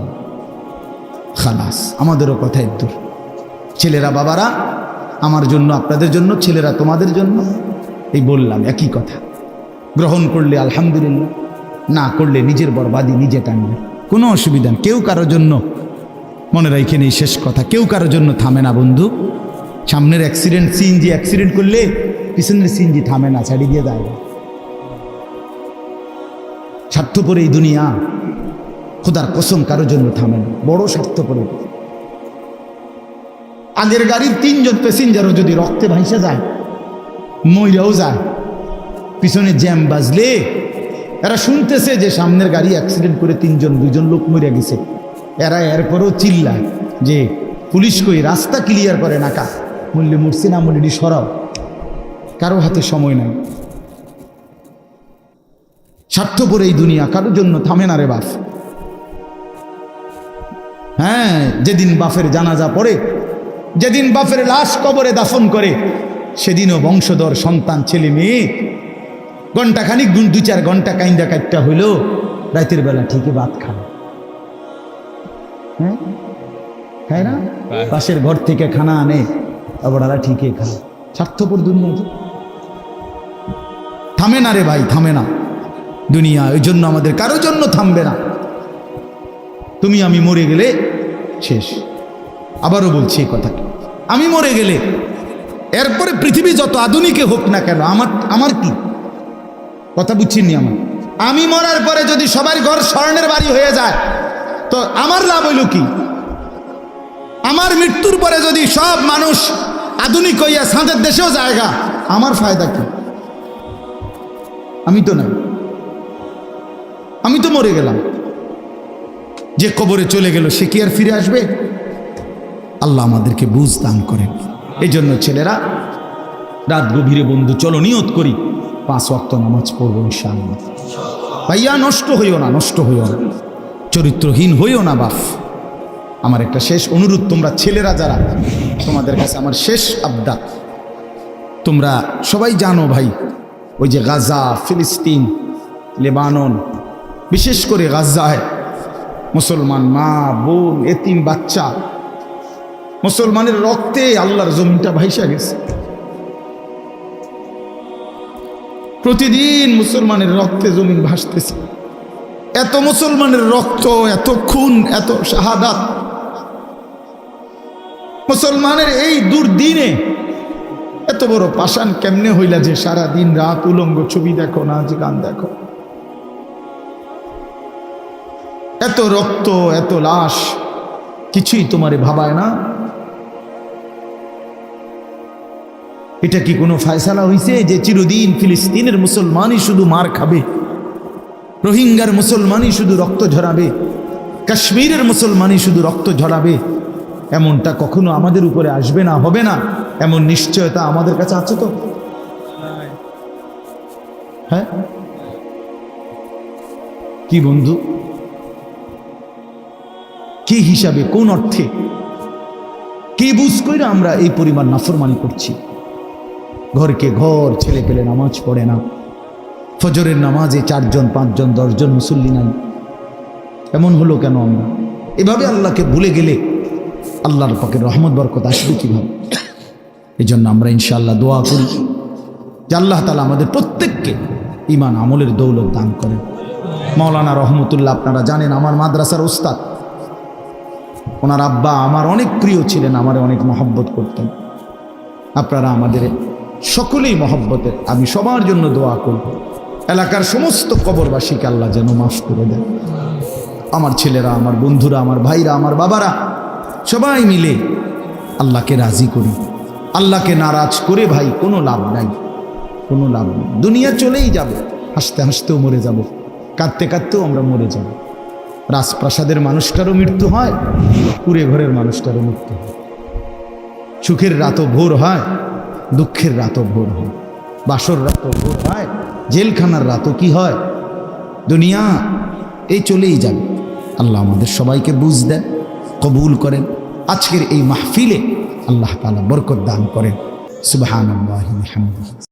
খালাস, আমাদেরও কথা দূর। ছেলেরা বাবারা আমার জন্য, আপনাদের জন্য, ছেলেরা তোমাদের জন্য, এই বললাম একই কথা। গ্রহণ করলে আলহামদুলিল্লাহ, না করলে নিজের বরবাদি নিজে টানবে, কোনো অসুবিধা নেই। কেউ কারোর জন্য, মনে রাখে নেই শেষ কথা, কেউ কারোর জন্য থামে না বন্ধু। সামনের অ্যাক্সিডেন্ট, সিএনজি অ্যাক্সিডেন্ট করলে পিছনের সিএনজি থামে না, ছাড়ি দিয়ে যায়। স্বার্থপর এই দুনিয়া, খোদার কসম কারোর জন্য থামে না, বড় স্বার্থপর। আগের গাড়ির 3 জন প্যাসেঞ্জারও যদি রক্তে ভাইসা যায়, মইরাও যায়, পিছনে জ্যাম বাজলে এরা শুনতেছে যে সামনের গাড়ি অ্যাক্সিডেন্ট করে 3 জন 2 জন লোক মরে গেছে, এরা এরপরও চিল্লায় যে পুলিশ কই, রাস্তা ক্লিয়ার করে না, কা মূল্যে মরছে না মূল্যটি সরাও। কারো হাতে সময় নাই। স্বার্থপর এই দুনিয়া, কারোর জন্য থামে না রে বাপ। হ্যাঁ, যেদিন বাপের জানাজা পড়ে, যেদিন বাপের লাশ কবরে দাফন করে, সেদিনও বংশধর সন্তান ছেলে মেয়ে ঘন্টাখানিক 2-4 ঘন্টা কাইন্দা কাটটা হইল, রাতের বেলা ঠিকই ভাত খায়। হ্যাঁ, খায় না? পাশের ঘর থেকে খানা আনে, আবার ওরা ঠিকই খায়। স্বার্থপর দুনিয়া, থামে না রে ভাই, থামে না দুনিয়া। ওই জন্য আমাদের কারোর জন্য থামবে না। তুমি আমি মরে গেলে শেষ। আবারও বলছি এই কথাটা, আমি মরে গেলে এরপরে পৃথিবী যত আধুনিকে হোক না কেন, আমার কি কথা বুঝছিনি? আমি মরার পরে যদি সবার ঘর স্বর্ণের বাড়ি হয়ে যায়, তো আমার লাভ হইল কি? আমার মৃত্যুর পরে যদি সব মানুষ আধুনিক হইয়া সাঁদের দেশেও জায়গা, আমার ফায়দা কি? আমি তো নাই, আমি তো মরে গেলাম। যে কবরে চলে গেল সে কি আর ফিরে আসবে? আল্লাহ আমাদেরকে বুঝ দান করেন। এই জন্য ছেলেরা, রাত গভীরে বন্ধু চলো নিয়ত করি 5 ওয়াক্ত নামাজ পড়বো ইনশাআল্লাহ। ভাইয়া নষ্ট হইও না, নষ্ট হইও না, চরিত্রহীন হইও না বাপ। আমার একটা শেষ অনুরোধ, তোমরা ছেলেরা যারা, তোমাদের কাছে আমার শেষ আবদার, তোমরা সবাই জানো ভাই, ওই যে গাজা, ফিলিস্তিন, লেবানন, বিশেষ করে গাজায় মুসলমান মা বোন, এতিম বাচ্চা, মুসলমানের রক্তে আল্লাহর জমিনটা ভাইসা গেছে। প্রতিদিন মুসলমানের রক্তে জমিন ভাসতেছে। এত মুসলমানের রক্ত, এত খুন, এত শাহাদাত, মুসলমানের এই দুর্দিনে এত বড় পাষাণ কেমনে হইলা যে সারা দিন রাত উলঙ্গ ছবি দেখো, নাচ গান দেখো? এত রক্ত, এত লাশ, কিছুই তোমারে ভাবায় না? এটা কি কোনো ফয়সালা হইছে যে চিরদিন ফিলিস্তিনের মুসলমানই শুধু মার খাবে, রোহিঙ্গার মুসলমানই শুধু রক্ত ঝরাবে, কাশ্মীরের মুসলমানই শুধু রক্ত ঝরাবে? এমনটা কখনো আমাদের উপরে আসবে না, হবে না, এমন নিশ্চয়তা আমাদের কাছে আছে তো? হ্যাঁ কি বন্ধু, কি হিসাবে, কোন অর্থে, কি বুঝ কইরা আমরা এই পরিমাণ নাফরমানি করছি? ঘরকে ঘর ছেলে পেলে নামাজ পড়ে না, ফজরের নামাজে 4 জন 5 জন 10 জন মুসল্লি নাই। এমন হলো কেন? আমরা এভাবে আল্লাহকে ভুলে গেলে আল্লাহর পাকের রহমত বরকত আসবে কিভাবে? এই জন্য আমরা ইনশাআল্লাহ দোয়া করি যে আল্লাহ তাআলা আমাদের প্রত্যেককে ঈমান আমলের দৌলত দান করেন। মাওলানা রহমতুল্লাহ, আপনারা জানেন আমার মাদ্রাসার উস্তাদ, ওনার আব্বা আমার অনেক প্রিয় ছিলেন, আমার অনেক মহব্বত করতেন। আপনারা আমাদের সকলেই মহব্বতের, আমি সবার জন্য দোয়া করব, এলাকার সমস্ত কবরবাসীকে আল্লাহ যেন মাফ করে দেন। আমার ছেলেরা, আমার বন্ধুরা, আমার ভাইরা, আমার বাবারা, সবাই মিলে আল্লাহকে রাজি করি। আল্লাহকে নারাজ করে ভাই কোনো লাভ নাই, কোনো লাভ নেই। দুনিয়া চলেই যাবে, হাসতে হাসতেও মরে যাব, কাঁদতে কাঁদতেও আমরা মরে যাব। রাজপ্রাসাদের মানুষটারও মৃত্যু হয়, কুড়ে ঘরের মানুষটারও মৃত্যু হয়। সুখের রাতও ভোর হয়, দুঃখের রাতও ভোর হয়, বাসর রাতও ভোর হয়, জেলখানার রাতও কি হয়। দুনিয়া এই চলেই যাবে। আল্লাহ আমাদের সবাইকে বুঝ দেন, কবুল করেন। আজকের এই মাহফিলে আল্লাহ তাআলা বরকত দান করেন। সুবহানাল্লাহি ওয়া বিহামদিহি।